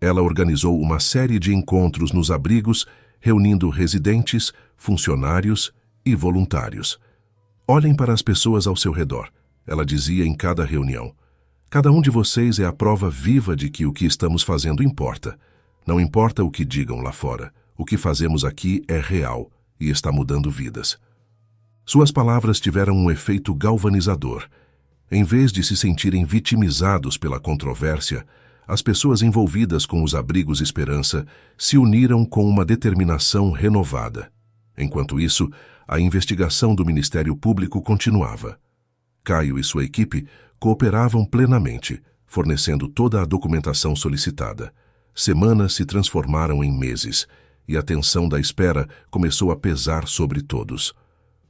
Ela organizou uma série de encontros nos abrigos, reunindo residentes, funcionários e voluntários. "Olhem para as pessoas ao seu redor", ela dizia em cada reunião. "Cada um de vocês é a prova viva de que o que estamos fazendo importa. Não importa o que digam lá fora. O que fazemos aqui é real e está mudando vidas." Suas palavras tiveram um efeito galvanizador. Em vez de se sentirem vitimizados pela controvérsia, as pessoas envolvidas com os Abrigos Esperança se uniram com uma determinação renovada. Enquanto isso, a investigação do Ministério Público continuava. Caio e sua equipe cooperavam plenamente, fornecendo toda a documentação solicitada. Semanas se transformaram em meses, e a tensão da espera começou a pesar sobre todos.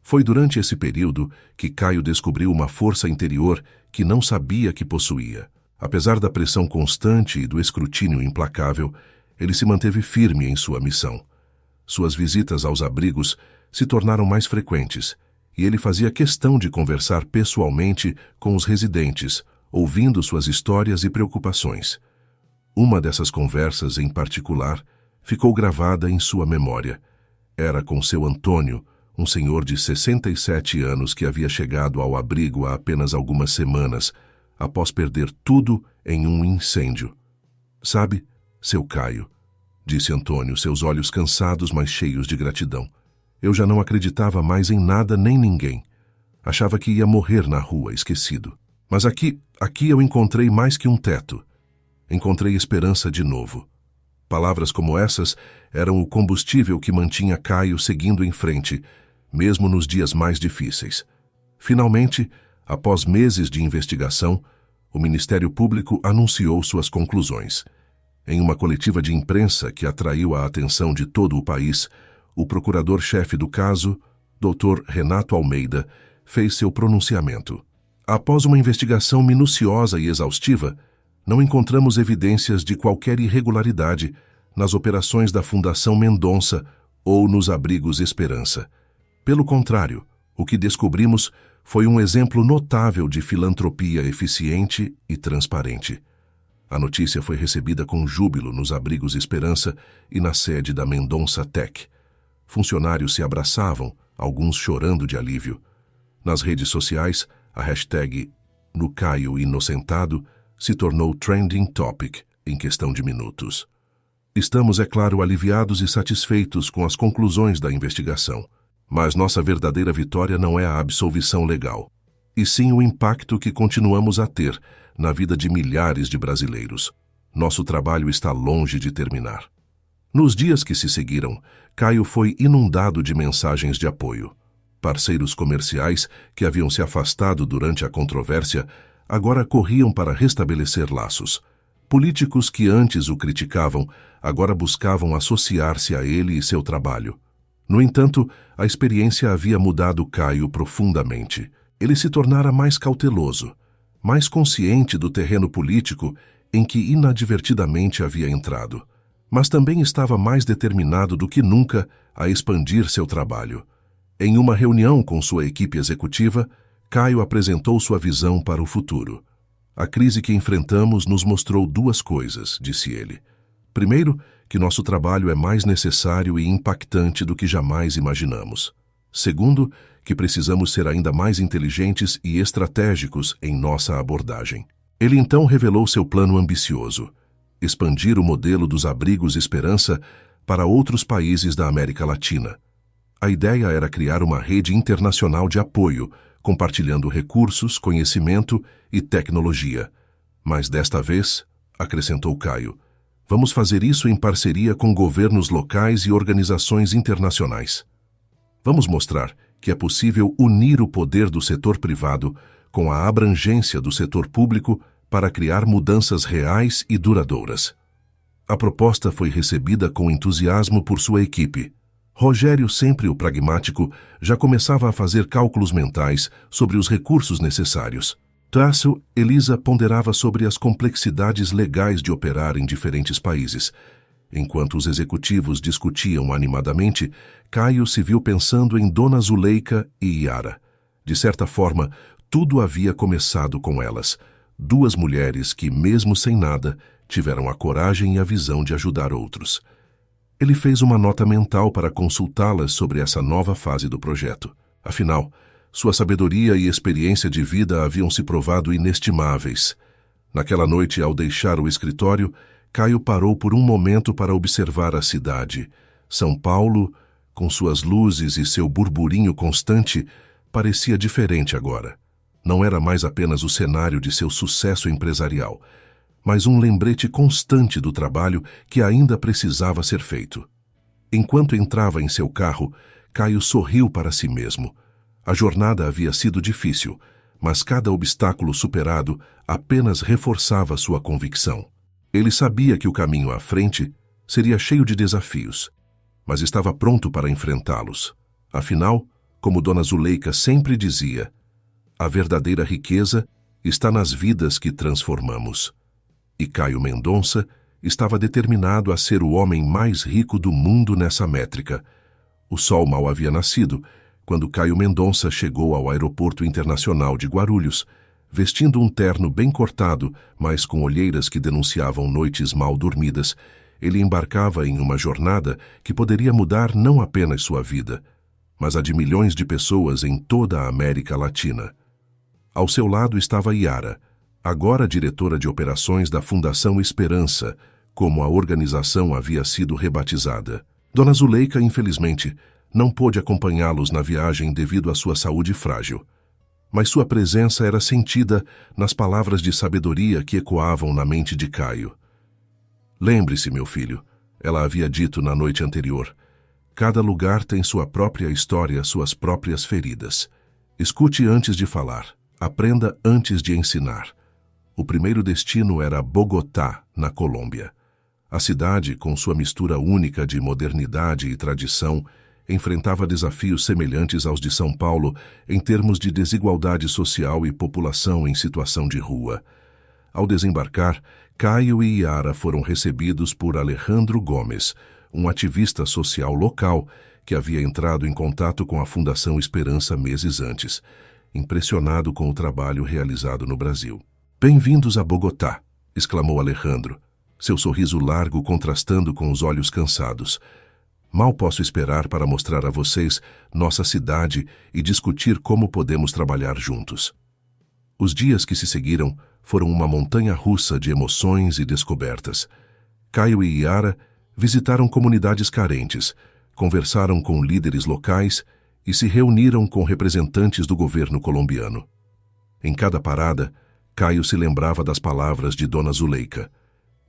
Foi durante esse período que Caio descobriu uma força interior que não sabia que possuía. Apesar da pressão constante e do escrutínio implacável, ele se manteve firme em sua missão. Suas visitas aos abrigos se tornaram mais frequentes, e ele fazia questão de conversar pessoalmente com os residentes, ouvindo suas histórias e preocupações. Uma dessas conversas, em particular, ficou gravada em sua memória. Era com seu Antônio, um senhor de 67 anos que havia chegado ao abrigo há apenas algumas semanas, após perder tudo em um incêndio. "Sabe, seu Caio", disse Antônio, seus olhos cansados, mas cheios de gratidão. "Eu já não acreditava mais em nada nem ninguém. Achava que ia morrer na rua, esquecido. Mas aqui eu encontrei mais que um teto. Encontrei esperança de novo." Palavras como essas eram o combustível que mantinha Caio seguindo em frente, mesmo nos dias mais difíceis. Finalmente, após meses de investigação, o Ministério Público anunciou suas conclusões. Em uma coletiva de imprensa que atraiu a atenção de todo o país, o procurador-chefe do caso, Dr. Renato Almeida, fez seu pronunciamento. Após uma investigação minuciosa e exaustiva, Não encontramos evidências de qualquer irregularidade nas operações da Fundação Mendonça ou nos abrigos Esperança. Pelo contrário, o que descobrimos foi um exemplo notável de filantropia eficiente e transparente. A notícia foi recebida com júbilo nos abrigos Esperança e na sede da Mendonça Tech. Funcionários se abraçavam, alguns chorando de alívio. Nas redes sociais, a hashtag "No Caio Inocentado" se tornou trending topic em questão de minutos. Estamos, é claro, aliviados e satisfeitos com as conclusões da investigação, mas nossa verdadeira vitória não é a absolvição legal, e sim o impacto que continuamos a ter na vida de milhares de brasileiros. Nosso trabalho está longe de terminar. Nos dias que se seguiram, Caio foi inundado de mensagens de apoio. Parceiros comerciais que haviam se afastado durante a controvérsia agora corriam para restabelecer laços. Políticos que antes o criticavam agora buscavam associar-se a ele e seu trabalho. No entanto, a experiência havia mudado Caio profundamente. Ele se tornara mais cauteloso, mais consciente do terreno político em que inadvertidamente havia entrado, mas também estava mais determinado do que nunca a expandir seu trabalho. Em uma reunião com sua equipe executiva, Caio apresentou sua visão para o futuro. A crise que enfrentamos nos mostrou duas coisas, disse ele. Primeiro, que nosso trabalho é mais necessário e impactante do que jamais imaginamos. Segundo, que precisamos ser ainda mais inteligentes e estratégicos em nossa abordagem. Ele então revelou seu plano ambicioso: expandir o modelo dos abrigos Esperança para outros países da América Latina. A ideia era criar uma rede internacional de apoio, compartilhando recursos, conhecimento e tecnologia. Mas desta vez, acrescentou Caio, vamos fazer isso em parceria com governos locais e organizações internacionais. Vamos mostrar que é possível unir o poder do setor privado com a abrangência do setor público para criar mudanças reais e duradouras. A proposta foi recebida com entusiasmo por sua equipe. Rogério, sempre o pragmático, já começava a fazer cálculos mentais sobre os recursos necessários. Tássio, Elisa ponderava sobre as complexidades legais de operar em diferentes países. Enquanto os executivos discutiam animadamente, Caio se viu pensando em Dona Zuleika e Yara. De certa forma, tudo havia começado com elas, duas mulheres que, mesmo sem nada, tiveram a coragem e a visão de ajudar outros. Ele fez uma nota mental para consultá-las sobre essa nova fase do projeto. Afinal, sua sabedoria e experiência de vida haviam se provado inestimáveis. Naquela noite, ao deixar o escritório, Caio parou por um momento para observar a cidade. São Paulo, com suas luzes e seu burburinho constante, parecia diferente agora. Não era mais apenas o cenário de seu sucesso empresarial, mas um lembrete constante do trabalho que ainda precisava ser feito. Enquanto entrava em seu carro, Caio sorriu para si mesmo. A jornada havia sido difícil, mas cada obstáculo superado apenas reforçava sua convicção. Ele sabia que o caminho à frente seria cheio de desafios, mas estava pronto para enfrentá-los. Afinal, como Dona Zuleika sempre dizia, a verdadeira riqueza está nas vidas que transformamos. E Caio Mendonça estava determinado a ser o homem mais rico do mundo nessa métrica. O sol mal havia nascido quando Caio Mendonça chegou ao Aeroporto Internacional de Guarulhos, vestindo um terno bem cortado, mas com olheiras que denunciavam noites mal dormidas. Ele embarcava em uma jornada que poderia mudar não apenas sua vida, mas a de milhões de pessoas em toda a América Latina. Ao seu lado estava Yara, agora diretora de operações da Fundação Esperança, como a organização havia sido rebatizada. Dona Zuleika, infelizmente, não pôde acompanhá-los na viagem devido à sua saúde frágil, mas sua presença era sentida nas palavras de sabedoria que ecoavam na mente de Caio. Lembre-se, meu filho, ela havia dito na noite anterior, cada lugar tem sua própria história, suas próprias feridas. Escute antes de falar, aprenda antes de ensinar. O primeiro destino era Bogotá, na Colômbia. A cidade, com sua mistura única de modernidade e tradição, enfrentava desafios semelhantes aos de São Paulo em termos de desigualdade social e população em situação de rua. Ao desembarcar, Caio e Yara foram recebidos por Alejandro Gomes, um ativista social local que havia entrado em contato com a Fundação Esperança meses antes, impressionado com o trabalho realizado no Brasil. "Bem-vindos a Bogotá", exclamou Alejandro, seu sorriso largo contrastando com os olhos cansados. "Mal posso esperar para mostrar a vocês nossa cidade e discutir como podemos trabalhar juntos." Os dias que se seguiram foram uma montanha-russa de emoções e descobertas. Caio e Yara visitaram comunidades carentes, conversaram com líderes locais e se reuniram com representantes do governo colombiano. Em cada parada, Caio se lembrava das palavras de Dona Zuleika.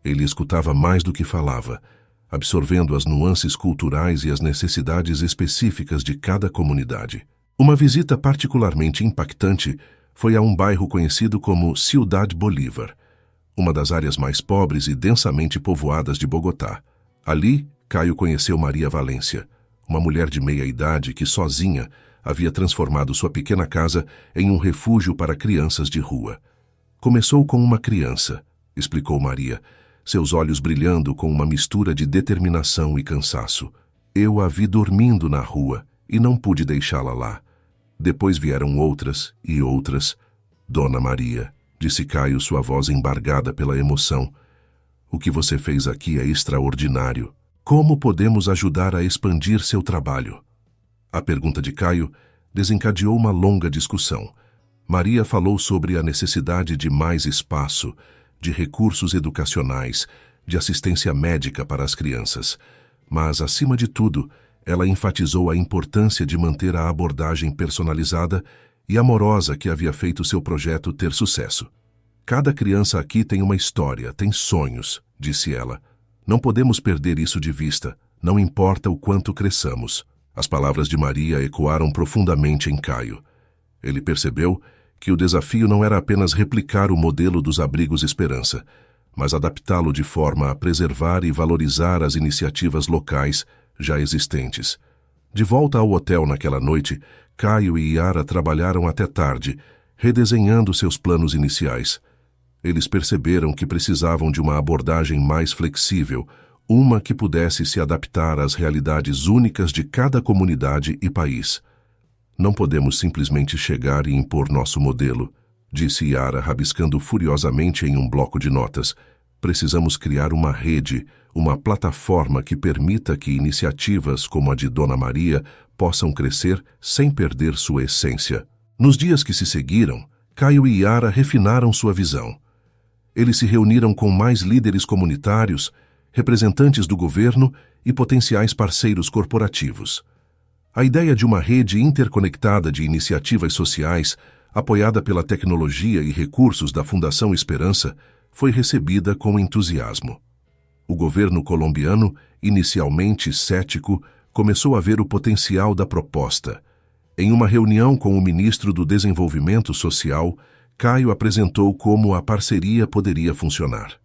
Ele escutava mais do que falava, absorvendo as nuances culturais e as necessidades específicas de cada comunidade. Uma visita particularmente impactante foi a um bairro conhecido como Ciudad Bolívar, uma das áreas mais pobres e densamente povoadas de Bogotá. Ali, Caio conheceu Maria Valência, uma mulher de meia-idade que, sozinha, havia transformado sua pequena casa em um refúgio para crianças de rua. "Começou com uma criança", explicou Maria, seus olhos brilhando com uma mistura de determinação e cansaço. "Eu a vi dormindo na rua e não pude deixá-la lá. Depois vieram outras e outras." "Dona Maria", disse Caio, sua voz embargada pela emoção, "o que você fez aqui é extraordinário. Como podemos ajudar a expandir seu trabalho?" A pergunta de Caio desencadeou uma longa discussão. Maria falou sobre a necessidade de mais espaço, de recursos educacionais, de assistência médica para as crianças. Mas, acima de tudo, ela enfatizou a importância de manter a abordagem personalizada e amorosa que havia feito seu projeto ter sucesso. "Cada criança aqui tem uma história, tem sonhos", disse ela. "Não podemos perder isso de vista, não importa o quanto cresçamos." As palavras de Maria ecoaram profundamente em Caio. Ele percebeu que o desafio não era apenas replicar o modelo dos abrigos Esperança, mas adaptá-lo de forma a preservar e valorizar as iniciativas locais já existentes. De volta ao hotel naquela noite, Caio e Yara trabalharam até tarde, redesenhando seus planos iniciais. Eles perceberam que precisavam de uma abordagem mais flexível, uma que pudesse se adaptar às realidades únicas de cada comunidade e país. "Não podemos simplesmente chegar e impor nosso modelo", disse Yara, rabiscando furiosamente em um bloco de notas. "Precisamos criar uma rede, uma plataforma que permita que iniciativas como a de Dona Maria possam crescer sem perder sua essência." Nos dias que se seguiram, Caio e Yara refinaram sua visão. Eles se reuniram com mais líderes comunitários, representantes do governo e potenciais parceiros corporativos. A ideia de uma rede interconectada de iniciativas sociais, apoiada pela tecnologia e recursos da Fundação Esperança, foi recebida com entusiasmo. O governo colombiano, inicialmente cético, começou a ver o potencial da proposta. Em uma reunião com o ministro do Desenvolvimento Social, Caio apresentou como a parceria poderia funcionar.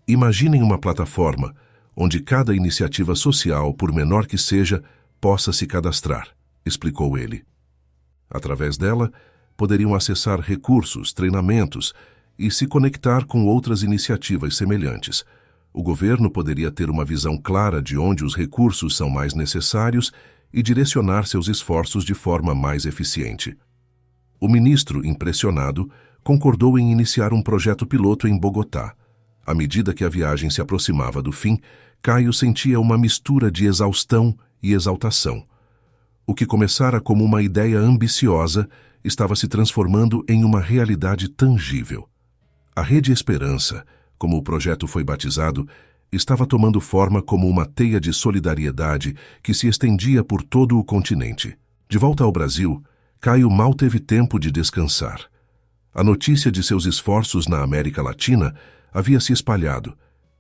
"Imaginem uma plataforma onde cada iniciativa social, por menor que seja, possa se cadastrar", explicou ele. Através dela, poderiam acessar recursos, treinamentos e se conectar com outras iniciativas semelhantes. O governo poderia ter uma visão clara de onde os recursos são mais necessários e direcionar seus esforços de forma mais eficiente. O ministro, impressionado, concordou em iniciar um projeto piloto em Bogotá. À medida que a viagem se aproximava do fim, Caio sentia uma mistura de exaustão e exaltação. O que começara como uma ideia ambiciosa estava se transformando em uma realidade tangível. A Rede Esperança, como o projeto foi batizado, estava tomando forma como uma teia de solidariedade que se estendia por todo o continente. De volta ao Brasil, Caio mal teve tempo de descansar. A notícia de seus esforços na América Latina havia se espalhado,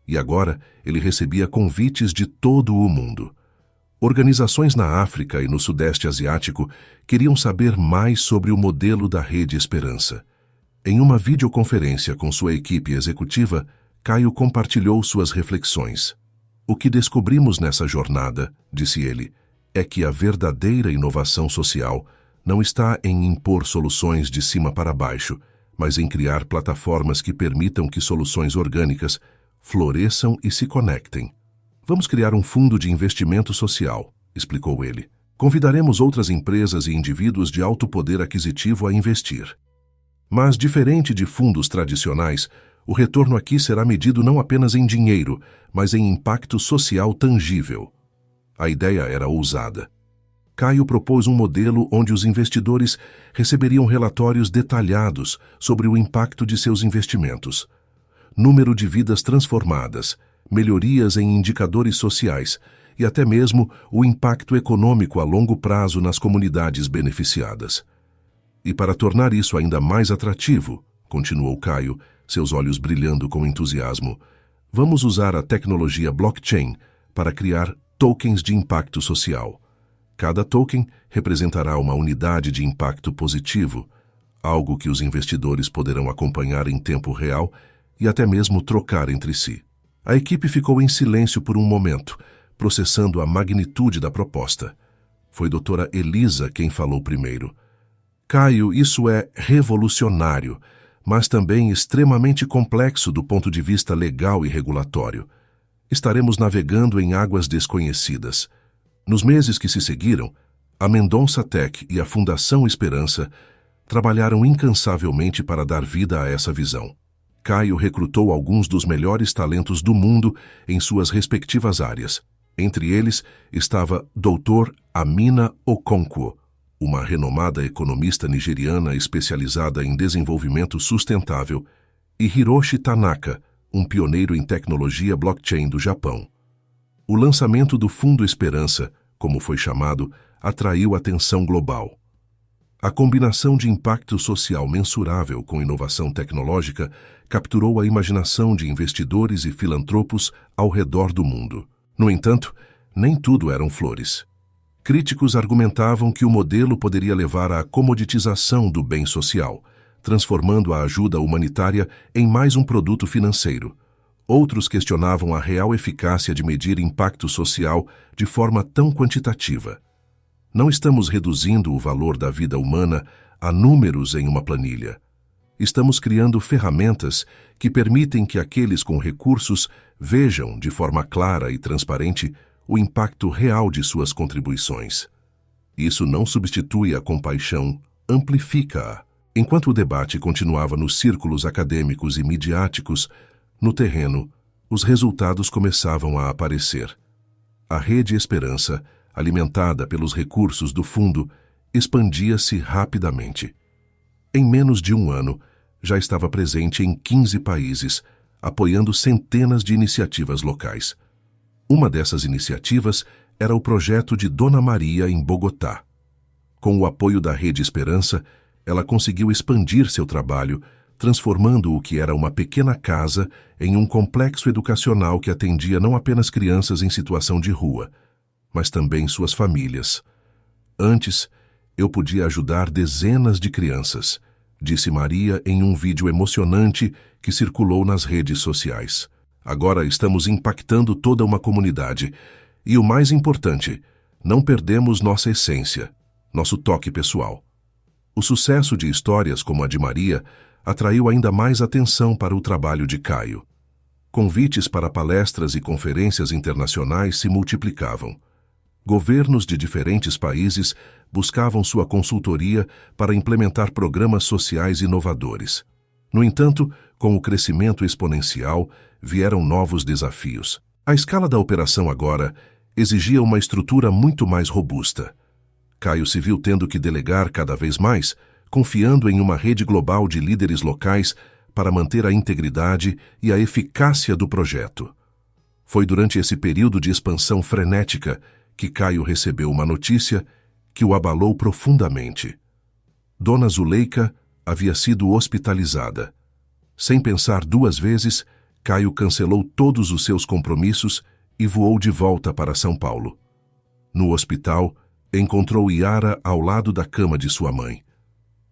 e agora ele recebia convites de todo o mundo. Organizações na África e no Sudeste Asiático queriam saber mais sobre o modelo da Rede Esperança. Em uma videoconferência com sua equipe executiva, Caio compartilhou suas reflexões. "O que descobrimos nessa jornada", disse ele, "é que a verdadeira inovação social não está em impor soluções de cima para baixo, mas em criar plataformas que permitam que soluções orgânicas floresçam e se conectem. Vamos criar um fundo de investimento social, explicou ele. Convidaremos outras empresas e indivíduos de alto poder aquisitivo a investir. Mas, diferente de fundos tradicionais, o retorno aqui será medido não apenas em dinheiro, mas em impacto social tangível. A ideia era ousada. Caio propôs um modelo onde os investidores receberiam relatórios detalhados sobre o impacto de seus investimentos. Número de vidas transformadas, melhorias em indicadores sociais e até mesmo o impacto econômico a longo prazo nas comunidades beneficiadas. E para tornar isso ainda mais atrativo, continuou Caio, seus olhos brilhando com entusiasmo, vamos usar a tecnologia blockchain para criar tokens de impacto social. Cada token representará uma unidade de impacto positivo, algo que os investidores poderão acompanhar em tempo real e até mesmo trocar entre si. A equipe ficou em silêncio por um momento, processando a magnitude da proposta. Foi doutora Elisa quem falou primeiro. Caio, isso é revolucionário, mas também extremamente complexo do ponto de vista legal e regulatório. Estaremos navegando em águas desconhecidas. Nos meses que se seguiram, a Mendonça Tech e a Fundação Esperança trabalharam incansavelmente para dar vida a essa visão. Caio recrutou alguns dos melhores talentos do mundo em suas respectivas áreas. Entre eles estava Dr. Amina Okonkwo, uma renomada economista nigeriana especializada em desenvolvimento sustentável, e Hiroshi Tanaka, um pioneiro em tecnologia blockchain do Japão. O lançamento do Fundo Esperança, como foi chamado, atraiu atenção global. A combinação de impacto social mensurável com inovação tecnológica capturou a imaginação de investidores e filantropos ao redor do mundo. No entanto, nem tudo eram flores. Críticos argumentavam que o modelo poderia levar à comoditização do bem social, transformando a ajuda humanitária em mais um produto financeiro. Outros questionavam a real eficácia de medir impacto social de forma tão quantitativa. Não estamos reduzindo o valor da vida humana a números em uma planilha. Estamos criando ferramentas que permitem que aqueles com recursos vejam de forma clara e transparente o impacto real de suas contribuições. Isso não substitui a compaixão, amplifica-a. Enquanto o debate continuava nos círculos acadêmicos e midiáticos, no terreno, os resultados começavam a aparecer. A Rede Esperança, alimentada pelos recursos do fundo, expandia-se rapidamente. Em menos de um ano, já estava presente em 15 países, apoiando centenas de iniciativas locais. Uma dessas iniciativas era o projeto de Dona Maria em Bogotá. Com o apoio da Rede Esperança, ela conseguiu expandir seu trabalho, transformando o que era uma pequena casa em um complexo educacional que atendia não apenas crianças em situação de rua, mas também suas famílias. Antes, eu podia ajudar dezenas de crianças, disse Maria em um vídeo emocionante que circulou nas redes sociais. Agora estamos impactando toda uma comunidade. E o mais importante, não perdemos nossa essência, nosso toque pessoal. O sucesso de histórias como a de Maria atraiu ainda mais atenção para o trabalho de Caio. Convites para palestras e conferências internacionais se multiplicavam. Governos de diferentes países buscavam sua consultoria para implementar programas sociais inovadores. No entanto, com o crescimento exponencial, vieram novos desafios. A escala da operação agora exigia uma estrutura muito mais robusta. Caio se viu tendo que delegar cada vez mais, confiando em uma rede global de líderes locais para manter a integridade e a eficácia do projeto. Foi durante esse período de expansão frenética que Caio recebeu uma notícia que o abalou profundamente. Dona Zuleika havia sido hospitalizada. Sem pensar duas vezes, Caio cancelou todos os seus compromissos e voou de volta para São Paulo. No hospital, encontrou Yara ao lado da cama de sua mãe.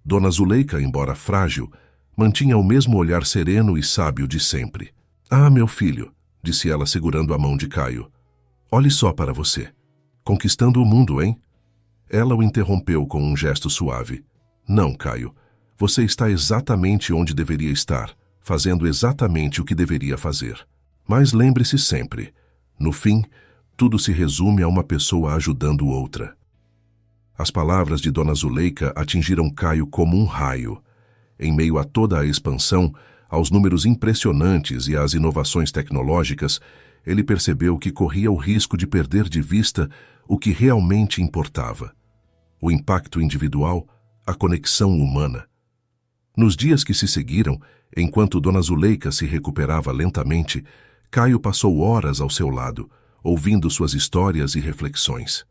Dona Zuleika, embora frágil, mantinha o mesmo olhar sereno e sábio de sempre. "Ah, meu filho", disse ela segurando a mão de Caio. "Olhe só para você. Conquistando o mundo, hein?" Ela o interrompeu com um gesto suave. "Não, Caio. Você está exatamente onde deveria estar, fazendo exatamente o que deveria fazer. Mas lembre-se sempre, no fim, tudo se resume a uma pessoa ajudando outra. As palavras de Dona Zuleika atingiram Caio como um raio. Em meio a toda a expansão, aos números impressionantes e às inovações tecnológicas, ele percebeu que corria o risco de perder de vista o que realmente importava: o impacto individual, a conexão humana. Nos dias que se seguiram, enquanto Dona Zuleika se recuperava lentamente, Caio passou horas ao seu lado, ouvindo suas histórias e reflexões.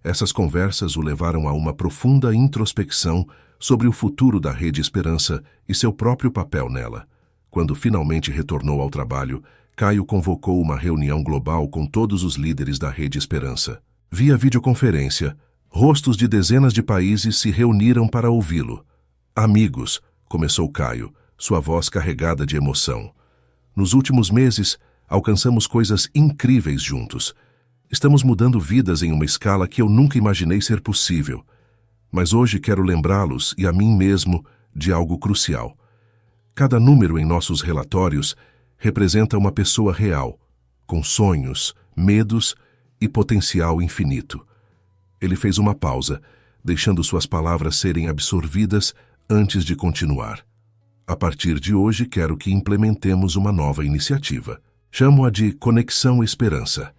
Essas conversas o levaram a uma profunda introspecção sobre o futuro da Rede Esperança e seu próprio papel nela. Quando finalmente retornou ao trabalho, Caio convocou uma reunião global com todos os líderes da Rede Esperança. Via videoconferência, rostos de dezenas de países se reuniram para ouvi-lo. Amigos, começou Caio, sua voz carregada de emoção. Nos últimos meses, alcançamos coisas incríveis juntos. Estamos mudando vidas em uma escala que eu nunca imaginei ser possível. Mas hoje quero lembrá-los e a mim mesmo de algo crucial. Cada número em nossos relatórios representa uma pessoa real, com sonhos, medos e potencial infinito. Ele fez uma pausa, deixando suas palavras serem absorvidas antes de continuar. A partir de hoje, quero que implementemos uma nova iniciativa. Chamo-a de Conexão Esperança.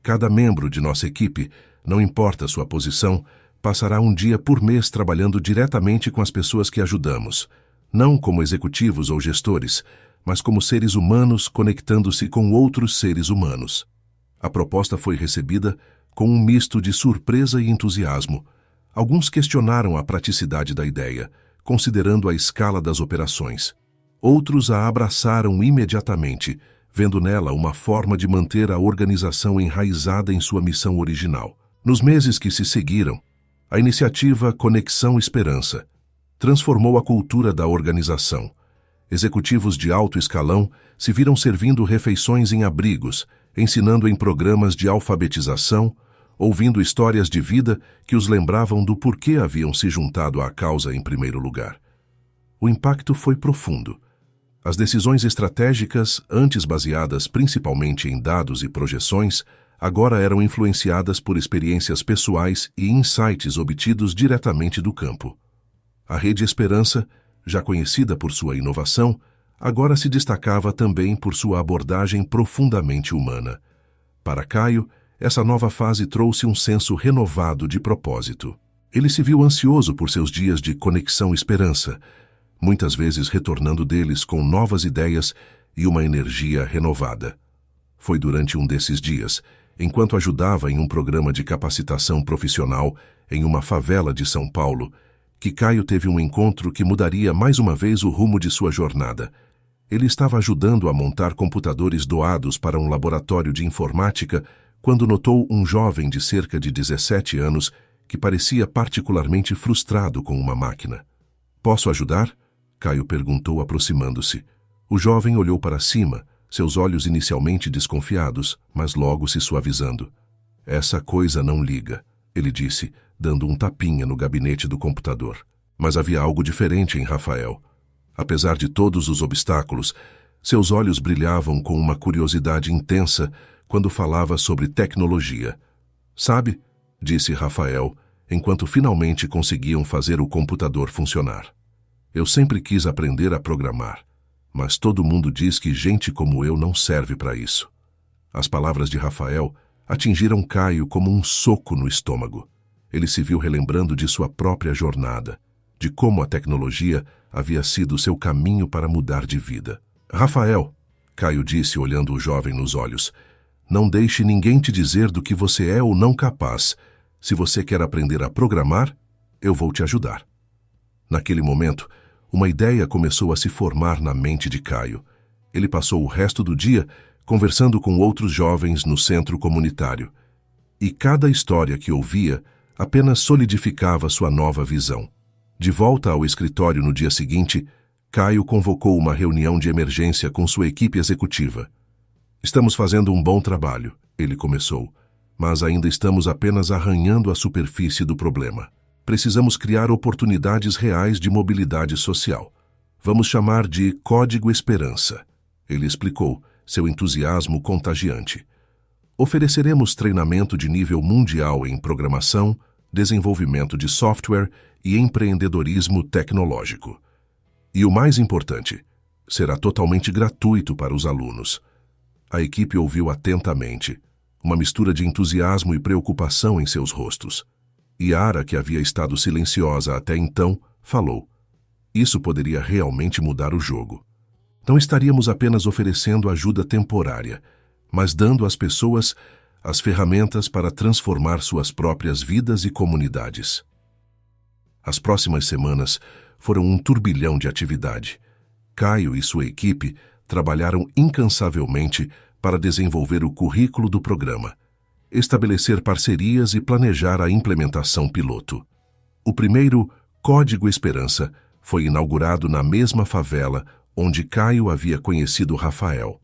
Cada membro de nossa equipe, não importa sua posição, passará um dia por mês trabalhando diretamente com as pessoas que ajudamos, não como executivos ou gestores, mas como seres humanos conectando-se com outros seres humanos. A proposta foi recebida com um misto de surpresa e entusiasmo. Alguns questionaram a praticidade da ideia, considerando a escala das operações. Outros a abraçaram imediatamente, vendo nela uma forma de manter a organização enraizada em sua missão original. Nos meses que se seguiram, a iniciativa Conexão Esperança transformou a cultura da organização. Executivos de alto escalão se viram servindo refeições em abrigos, ensinando em programas de alfabetização, ouvindo histórias de vida que os lembravam do porquê haviam se juntado à causa em primeiro lugar. O impacto foi profundo. As decisões estratégicas, antes baseadas principalmente em dados e projeções, agora eram influenciadas por experiências pessoais e insights obtidos diretamente do campo. A Rede Esperança, já conhecida por sua inovação, agora se destacava também por sua abordagem profundamente humana. Para Caio, essa nova fase trouxe um senso renovado de propósito. Ele se viu ansioso por seus dias de Conexão Esperança, muitas vezes retornando deles com novas ideias e uma energia renovada. Foi durante um desses dias, enquanto ajudava em um programa de capacitação profissional em uma favela de São Paulo, que Caio teve um encontro que mudaria mais uma vez o rumo de sua jornada. Ele estava ajudando a montar computadores doados para um laboratório de informática quando notou um jovem de cerca de 17 anos que parecia particularmente frustrado com uma máquina. "Posso ajudar?" Caio perguntou, aproximando-se. O jovem olhou para cima, seus olhos inicialmente desconfiados, mas logo se suavizando. "Essa coisa não liga", ele disse, dando um tapinha no gabinete do computador. Mas havia algo diferente em Rafael. Apesar de todos os obstáculos, seus olhos brilhavam com uma curiosidade intensa quando falava sobre tecnologia. "Sabe", disse Rafael, enquanto finalmente conseguiam fazer o computador funcionar. "Eu sempre quis aprender a programar, mas todo mundo diz que gente como eu não serve para isso." As palavras de Rafael atingiram Caio como um soco no estômago. Ele se viu relembrando de sua própria jornada, de como a tecnologia havia sido seu caminho para mudar de vida. "Rafael", Caio disse olhando o jovem nos olhos, "não deixe ninguém te dizer do que você é ou não capaz. Se você quer aprender a programar, eu vou te ajudar." Naquele momento, uma ideia começou a se formar na mente de Caio. Ele passou o resto do dia conversando com outros jovens no centro comunitário. E cada história que ouvia apenas solidificava sua nova visão. De volta ao escritório no dia seguinte, Caio convocou uma reunião de emergência com sua equipe executiva. "Estamos fazendo um bom trabalho", ele começou, "mas ainda estamos apenas arranhando a superfície do problema. Precisamos criar oportunidades reais de mobilidade social. Vamos chamar de Código Esperança. Ele explicou, seu entusiasmo contagiante. Ofereceremos treinamento de nível mundial em programação, desenvolvimento de software e empreendedorismo tecnológico. E o mais importante, será totalmente gratuito para os alunos. A equipe ouviu atentamente, uma mistura de entusiasmo e preocupação em seus rostos. Yara, que havia estado silenciosa até então, falou. Isso poderia realmente mudar o jogo. Não estaríamos apenas oferecendo ajuda temporária, mas dando às pessoas as ferramentas para transformar suas próprias vidas e comunidades. As próximas semanas foram um turbilhão de atividade. Caio e sua equipe trabalharam incansavelmente para desenvolver o currículo do programa, estabelecer parcerias e planejar a implementação piloto. O primeiro Código Esperança foi inaugurado na mesma favela onde Caio havia conhecido Rafael.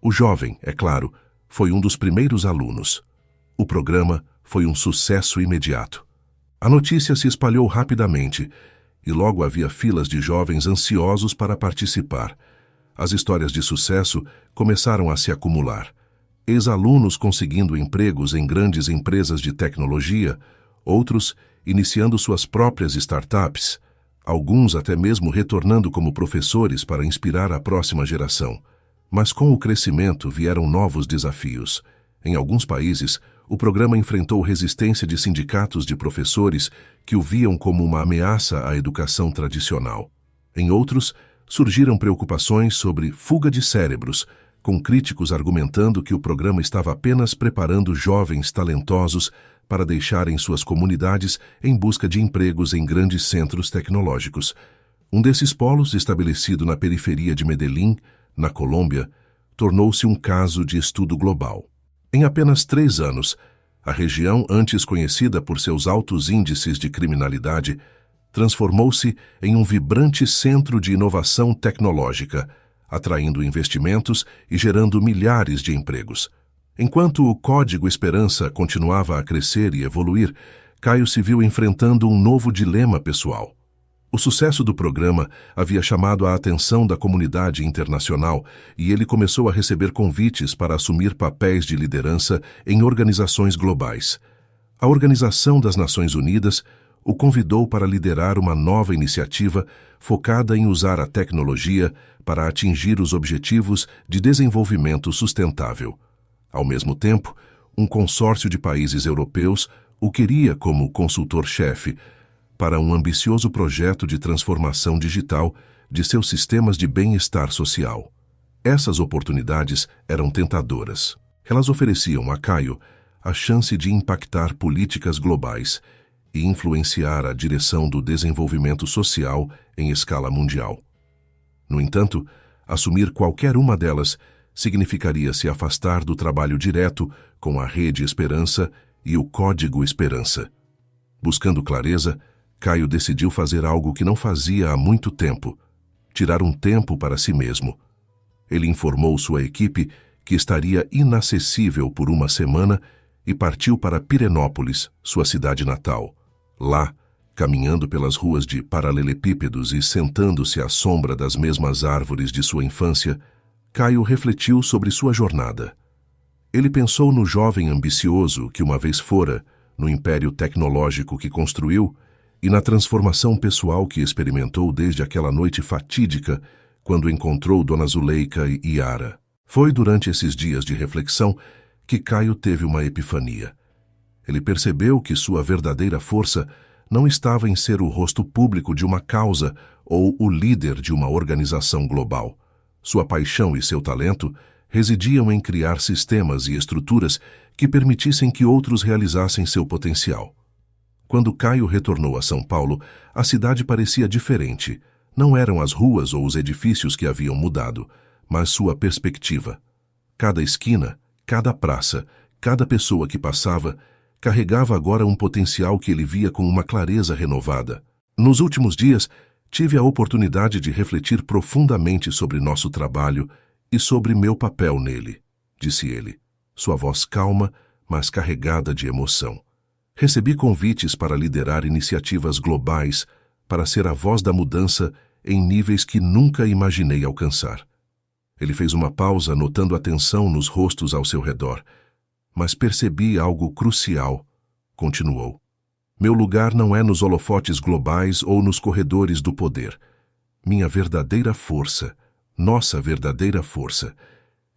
O jovem, é claro, foi um dos primeiros alunos. O programa foi um sucesso imediato. A notícia se espalhou rapidamente e logo havia filas de jovens ansiosos para participar. As histórias de sucesso começaram a se acumular. Ex-alunos conseguindo empregos em grandes empresas de tecnologia, outros iniciando suas próprias startups, alguns até mesmo retornando como professores para inspirar a próxima geração. Mas com o crescimento vieram novos desafios. Em alguns países, o programa enfrentou resistência de sindicatos de professores que o viam como uma ameaça à educação tradicional. Em outros, surgiram preocupações sobre fuga de cérebros, com críticos argumentando que o programa estava apenas preparando jovens talentosos para deixarem suas comunidades em busca de empregos em grandes centros tecnológicos. Um desses polos, estabelecido na periferia de Medellín, na Colômbia, tornou-se um caso de estudo global. Em apenas 3 anos, a região, antes conhecida por seus altos índices de criminalidade, transformou-se em um vibrante centro de inovação tecnológica, atraindo investimentos e gerando milhares de empregos. Enquanto o Código Esperança continuava a crescer e evoluir, Caio se viu enfrentando um novo dilema pessoal. O sucesso do programa havia chamado a atenção da comunidade internacional e ele começou a receber convites para assumir papéis de liderança em organizações globais. A Organização das Nações Unidas o convidou para liderar uma nova iniciativa focada em usar a tecnologia para atingir os objetivos de desenvolvimento sustentável. Ao mesmo tempo, um consórcio de países europeus o queria como consultor-chefe para um ambicioso projeto de transformação digital de seus sistemas de bem-estar social. Essas oportunidades eram tentadoras. Elas ofereciam a Caio a chance de impactar políticas globais e influenciar a direção do desenvolvimento social em escala mundial. No entanto, assumir qualquer uma delas significaria se afastar do trabalho direto com a Rede Esperança e o Código Esperança. Buscando clareza, Caio decidiu fazer algo que não fazia há muito tempo: tirar um tempo para si mesmo. Ele informou sua equipe que estaria inacessível por uma semana e partiu para Pirenópolis, sua cidade natal. Lá, caminhando pelas ruas de paralelepípedos e sentando-se à sombra das mesmas árvores de sua infância, Caio refletiu sobre sua jornada. Ele pensou no jovem ambicioso que uma vez fora, no império tecnológico que construiu, e na transformação pessoal que experimentou desde aquela noite fatídica quando encontrou Dona Zuleika e Yara. Foi durante esses dias de reflexão que Caio teve uma epifania. Ele percebeu que sua verdadeira força não estava em ser o rosto público de uma causa ou o líder de uma organização global. Sua paixão e seu talento residiam em criar sistemas e estruturas que permitissem que outros realizassem seu potencial. Quando Caio retornou a São Paulo, a cidade parecia diferente. Não eram as ruas ou os edifícios que haviam mudado, mas sua perspectiva. Cada esquina, cada praça, cada pessoa que passava, carregava agora um potencial que ele via com uma clareza renovada. Nos últimos dias, tive a oportunidade de refletir profundamente sobre nosso trabalho e sobre meu papel nele, disse ele, sua voz calma, mas carregada de emoção. Recebi convites para liderar iniciativas globais, para ser a voz da mudança em níveis que nunca imaginei alcançar. Ele fez uma pausa, notando a tensão nos rostos ao seu redor. Mas percebi algo crucial. Continuou. Meu lugar não é nos holofotes globais ou nos corredores do poder. Minha verdadeira força, nossa verdadeira força,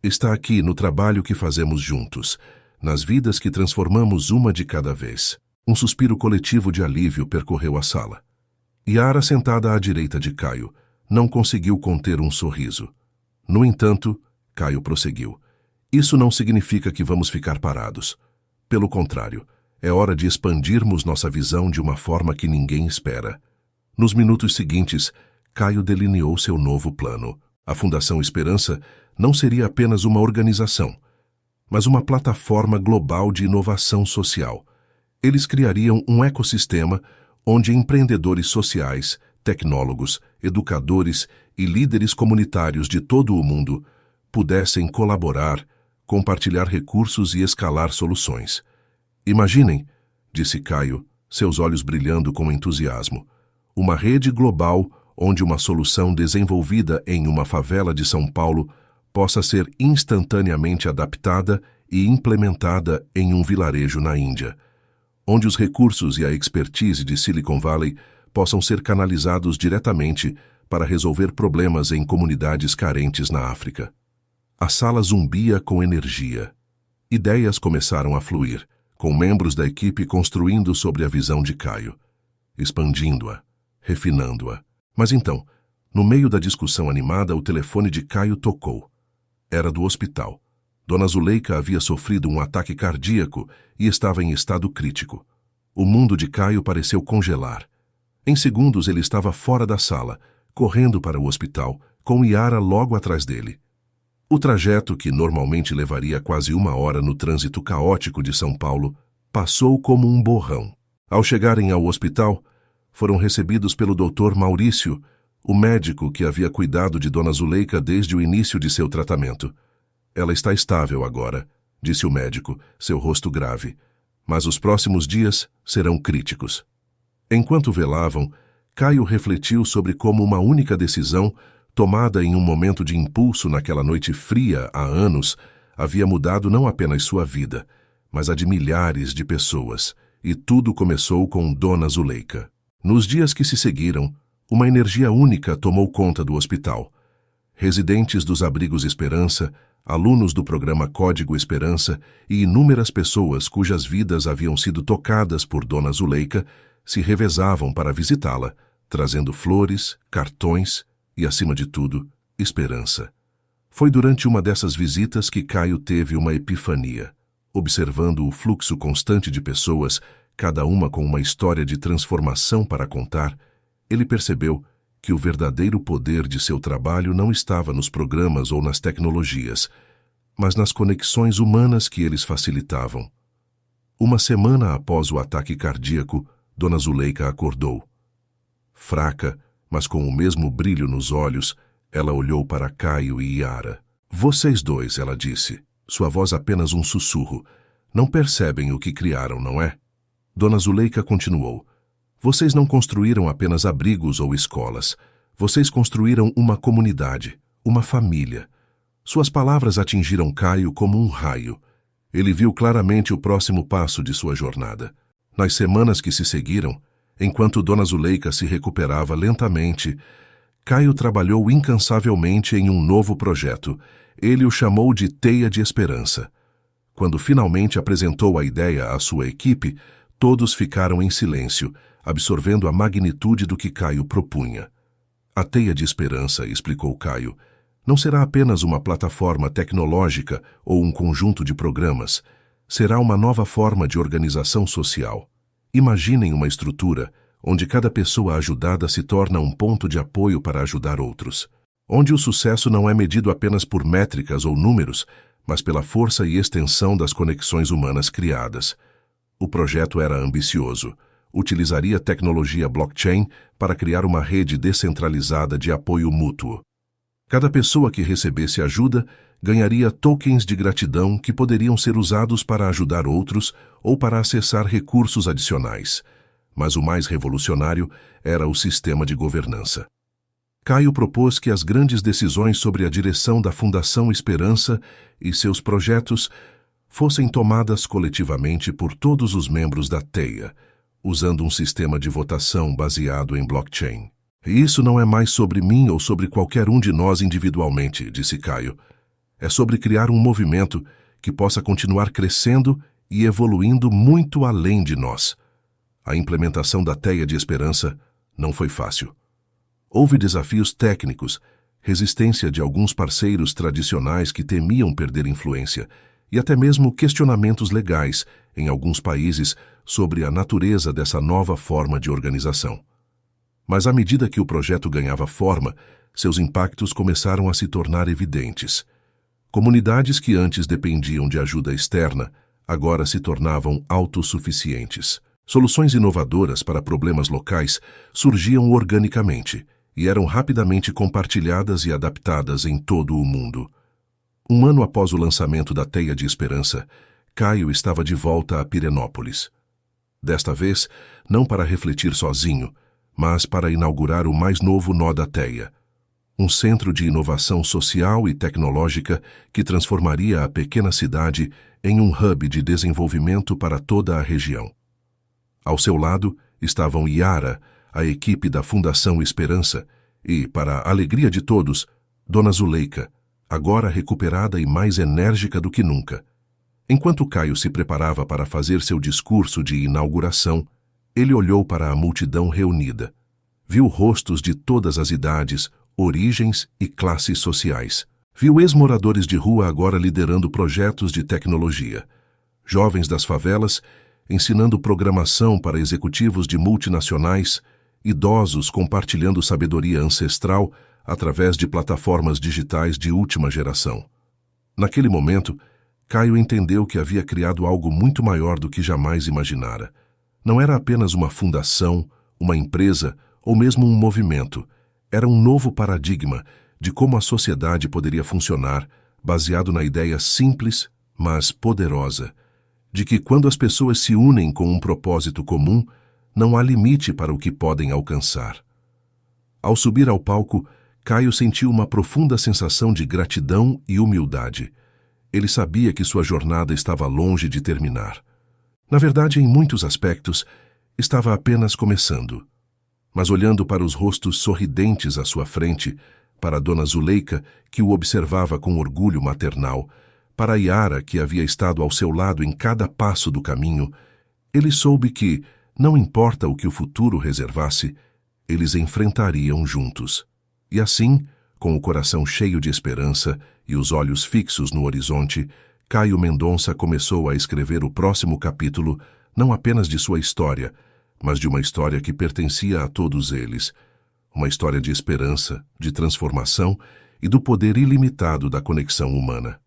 está aqui no trabalho que fazemos juntos, nas vidas que transformamos uma de cada vez. Um suspiro coletivo de alívio percorreu a sala. Yara, sentada à direita de Caio, não conseguiu conter um sorriso. No entanto, Caio prosseguiu. Isso não significa que vamos ficar parados. Pelo contrário, é hora de expandirmos nossa visão de uma forma que ninguém espera. Nos minutos seguintes, Caio delineou seu novo plano. A Fundação Esperança não seria apenas uma organização, mas uma plataforma global de inovação social. Eles criariam um ecossistema onde empreendedores sociais, tecnólogos, educadores e líderes comunitários de todo o mundo pudessem colaborar, compartilhar recursos e escalar soluções. Imaginem, disse Caio, seus olhos brilhando com entusiasmo, uma rede global onde uma solução desenvolvida em uma favela de São Paulo possa ser instantaneamente adaptada e implementada em um vilarejo na Índia, onde os recursos e a expertise de Silicon Valley possam ser canalizados diretamente para resolver problemas em comunidades carentes na África. A sala zumbia com energia. Ideias começaram a fluir, com membros da equipe construindo sobre a visão de Caio, expandindo-a, refinando-a. Mas então, no meio da discussão animada, o telefone de Caio tocou. Era do hospital. Dona Zuleika havia sofrido um ataque cardíaco e estava em estado crítico. O mundo de Caio pareceu congelar. Em segundos ele estava fora da sala, correndo para o hospital, com Yara logo atrás dele. O trajeto, que normalmente levaria quase 1 hora no trânsito caótico de São Paulo, passou como um borrão. Ao chegarem ao hospital, foram recebidos pelo Dr. Maurício, o médico que havia cuidado de Dona Zuleika desde o início de seu tratamento. Ela está estável agora, disse o médico, seu rosto grave, mas os próximos dias serão críticos. Enquanto velavam, Caio refletiu sobre como uma única decisão, tomada em um momento de impulso naquela noite fria há anos, havia mudado não apenas sua vida, mas a de milhares de pessoas, e tudo começou com Dona Zuleika. Nos dias que se seguiram, uma energia única tomou conta do hospital. Residentes dos abrigos Esperança, alunos do programa Código Esperança e inúmeras pessoas cujas vidas haviam sido tocadas por Dona Zuleika se revezavam para visitá-la, trazendo flores, cartões e, acima de tudo, esperança. Foi durante uma dessas visitas que Caio teve uma epifania. Observando o fluxo constante de pessoas, cada uma com uma história de transformação para contar, ele percebeu que o verdadeiro poder de seu trabalho não estava nos programas ou nas tecnologias, mas nas conexões humanas que eles facilitavam. Uma semana após o ataque cardíaco, Dona Zuleika acordou. Fraca, mas com o mesmo brilho nos olhos, ela olhou para Caio e Yara. Vocês dois, ela disse, sua voz apenas um sussurro. Não percebem o que criaram, não é? Dona Zuleika continuou. Vocês não construíram apenas abrigos ou escolas. Vocês construíram uma comunidade, uma família. Suas palavras atingiram Caio como um raio. Ele viu claramente o próximo passo de sua jornada. Nas semanas que se seguiram, enquanto Dona Zuleika se recuperava lentamente, Caio trabalhou incansavelmente em um novo projeto. Ele o chamou de Teia de Esperança. Quando finalmente apresentou a ideia à sua equipe, todos ficaram em silêncio, absorvendo a magnitude do que Caio propunha. A Teia de Esperança, explicou Caio, não será apenas uma plataforma tecnológica ou um conjunto de programas. Será uma nova forma de organização social. Imaginem uma estrutura onde cada pessoa ajudada se torna um ponto de apoio para ajudar outros. Onde o sucesso não é medido apenas por métricas ou números, mas pela força e extensão das conexões humanas criadas. O projeto era ambicioso. Utilizaria tecnologia blockchain para criar uma rede descentralizada de apoio mútuo. Cada pessoa que recebesse ajuda ganharia tokens de gratidão que poderiam ser usados para ajudar outros ou para acessar recursos adicionais. Mas o mais revolucionário era o sistema de governança. Caio propôs que as grandes decisões sobre a direção da Fundação Esperança e seus projetos fossem tomadas coletivamente por todos os membros da TEIA, usando um sistema de votação baseado em blockchain. E isso não é mais sobre mim ou sobre qualquer um de nós individualmente, disse Caio. É sobre criar um movimento que possa continuar crescendo e evoluindo muito além de nós. A implementação da TEIA de Esperança não foi fácil. Houve desafios técnicos, resistência de alguns parceiros tradicionais que temiam perder influência e até mesmo questionamentos legais em alguns países sobre a natureza dessa nova forma de organização. Mas à medida que o projeto ganhava forma, seus impactos começaram a se tornar evidentes. Comunidades que antes dependiam de ajuda externa, agora se tornavam autossuficientes. Soluções inovadoras para problemas locais surgiam organicamente e eram rapidamente compartilhadas e adaptadas em todo o mundo. Um ano após o lançamento da Teia de Esperança, Caio estava de volta a Pirenópolis. Desta vez, não para refletir sozinho, mas para inaugurar o mais novo nó da Teia, um centro de inovação social e tecnológica que transformaria a pequena cidade em um hub de desenvolvimento para toda a região. Ao seu lado estavam Yara, a equipe da Fundação Esperança, e, para a alegria de todos, Dona Zuleika, agora recuperada e mais enérgica do que nunca. Enquanto Caio se preparava para fazer seu discurso de inauguração, ele olhou para a multidão reunida. Viu rostos de todas as idades, origens e classes sociais. Viu ex-moradores de rua agora liderando projetos de tecnologia. Jovens das favelas ensinando programação para executivos de multinacionais, idosos compartilhando sabedoria ancestral através de plataformas digitais de última geração. Naquele momento, Caio entendeu que havia criado algo muito maior do que jamais imaginara. Não era apenas uma fundação, uma empresa ou mesmo um movimento. Era um novo paradigma de como a sociedade poderia funcionar, baseado na ideia simples, mas poderosa, de que quando as pessoas se unem com um propósito comum, não há limite para o que podem alcançar. Ao subir ao palco, Caio sentiu uma profunda sensação de gratidão e humildade. Ele sabia que sua jornada estava longe de terminar. Na verdade, em muitos aspectos, estava apenas começando. Mas olhando para os rostos sorridentes à sua frente, para Dona Zuleika, que o observava com orgulho maternal, para Yara, que havia estado ao seu lado em cada passo do caminho, ele soube que, não importa o que o futuro reservasse, eles enfrentariam juntos. E assim, com o coração cheio de esperança e os olhos fixos no horizonte, Caio Mendonça começou a escrever o próximo capítulo, não apenas de sua história, mas de uma história que pertencia a todos eles. Uma história de esperança, de transformação e do poder ilimitado da conexão humana.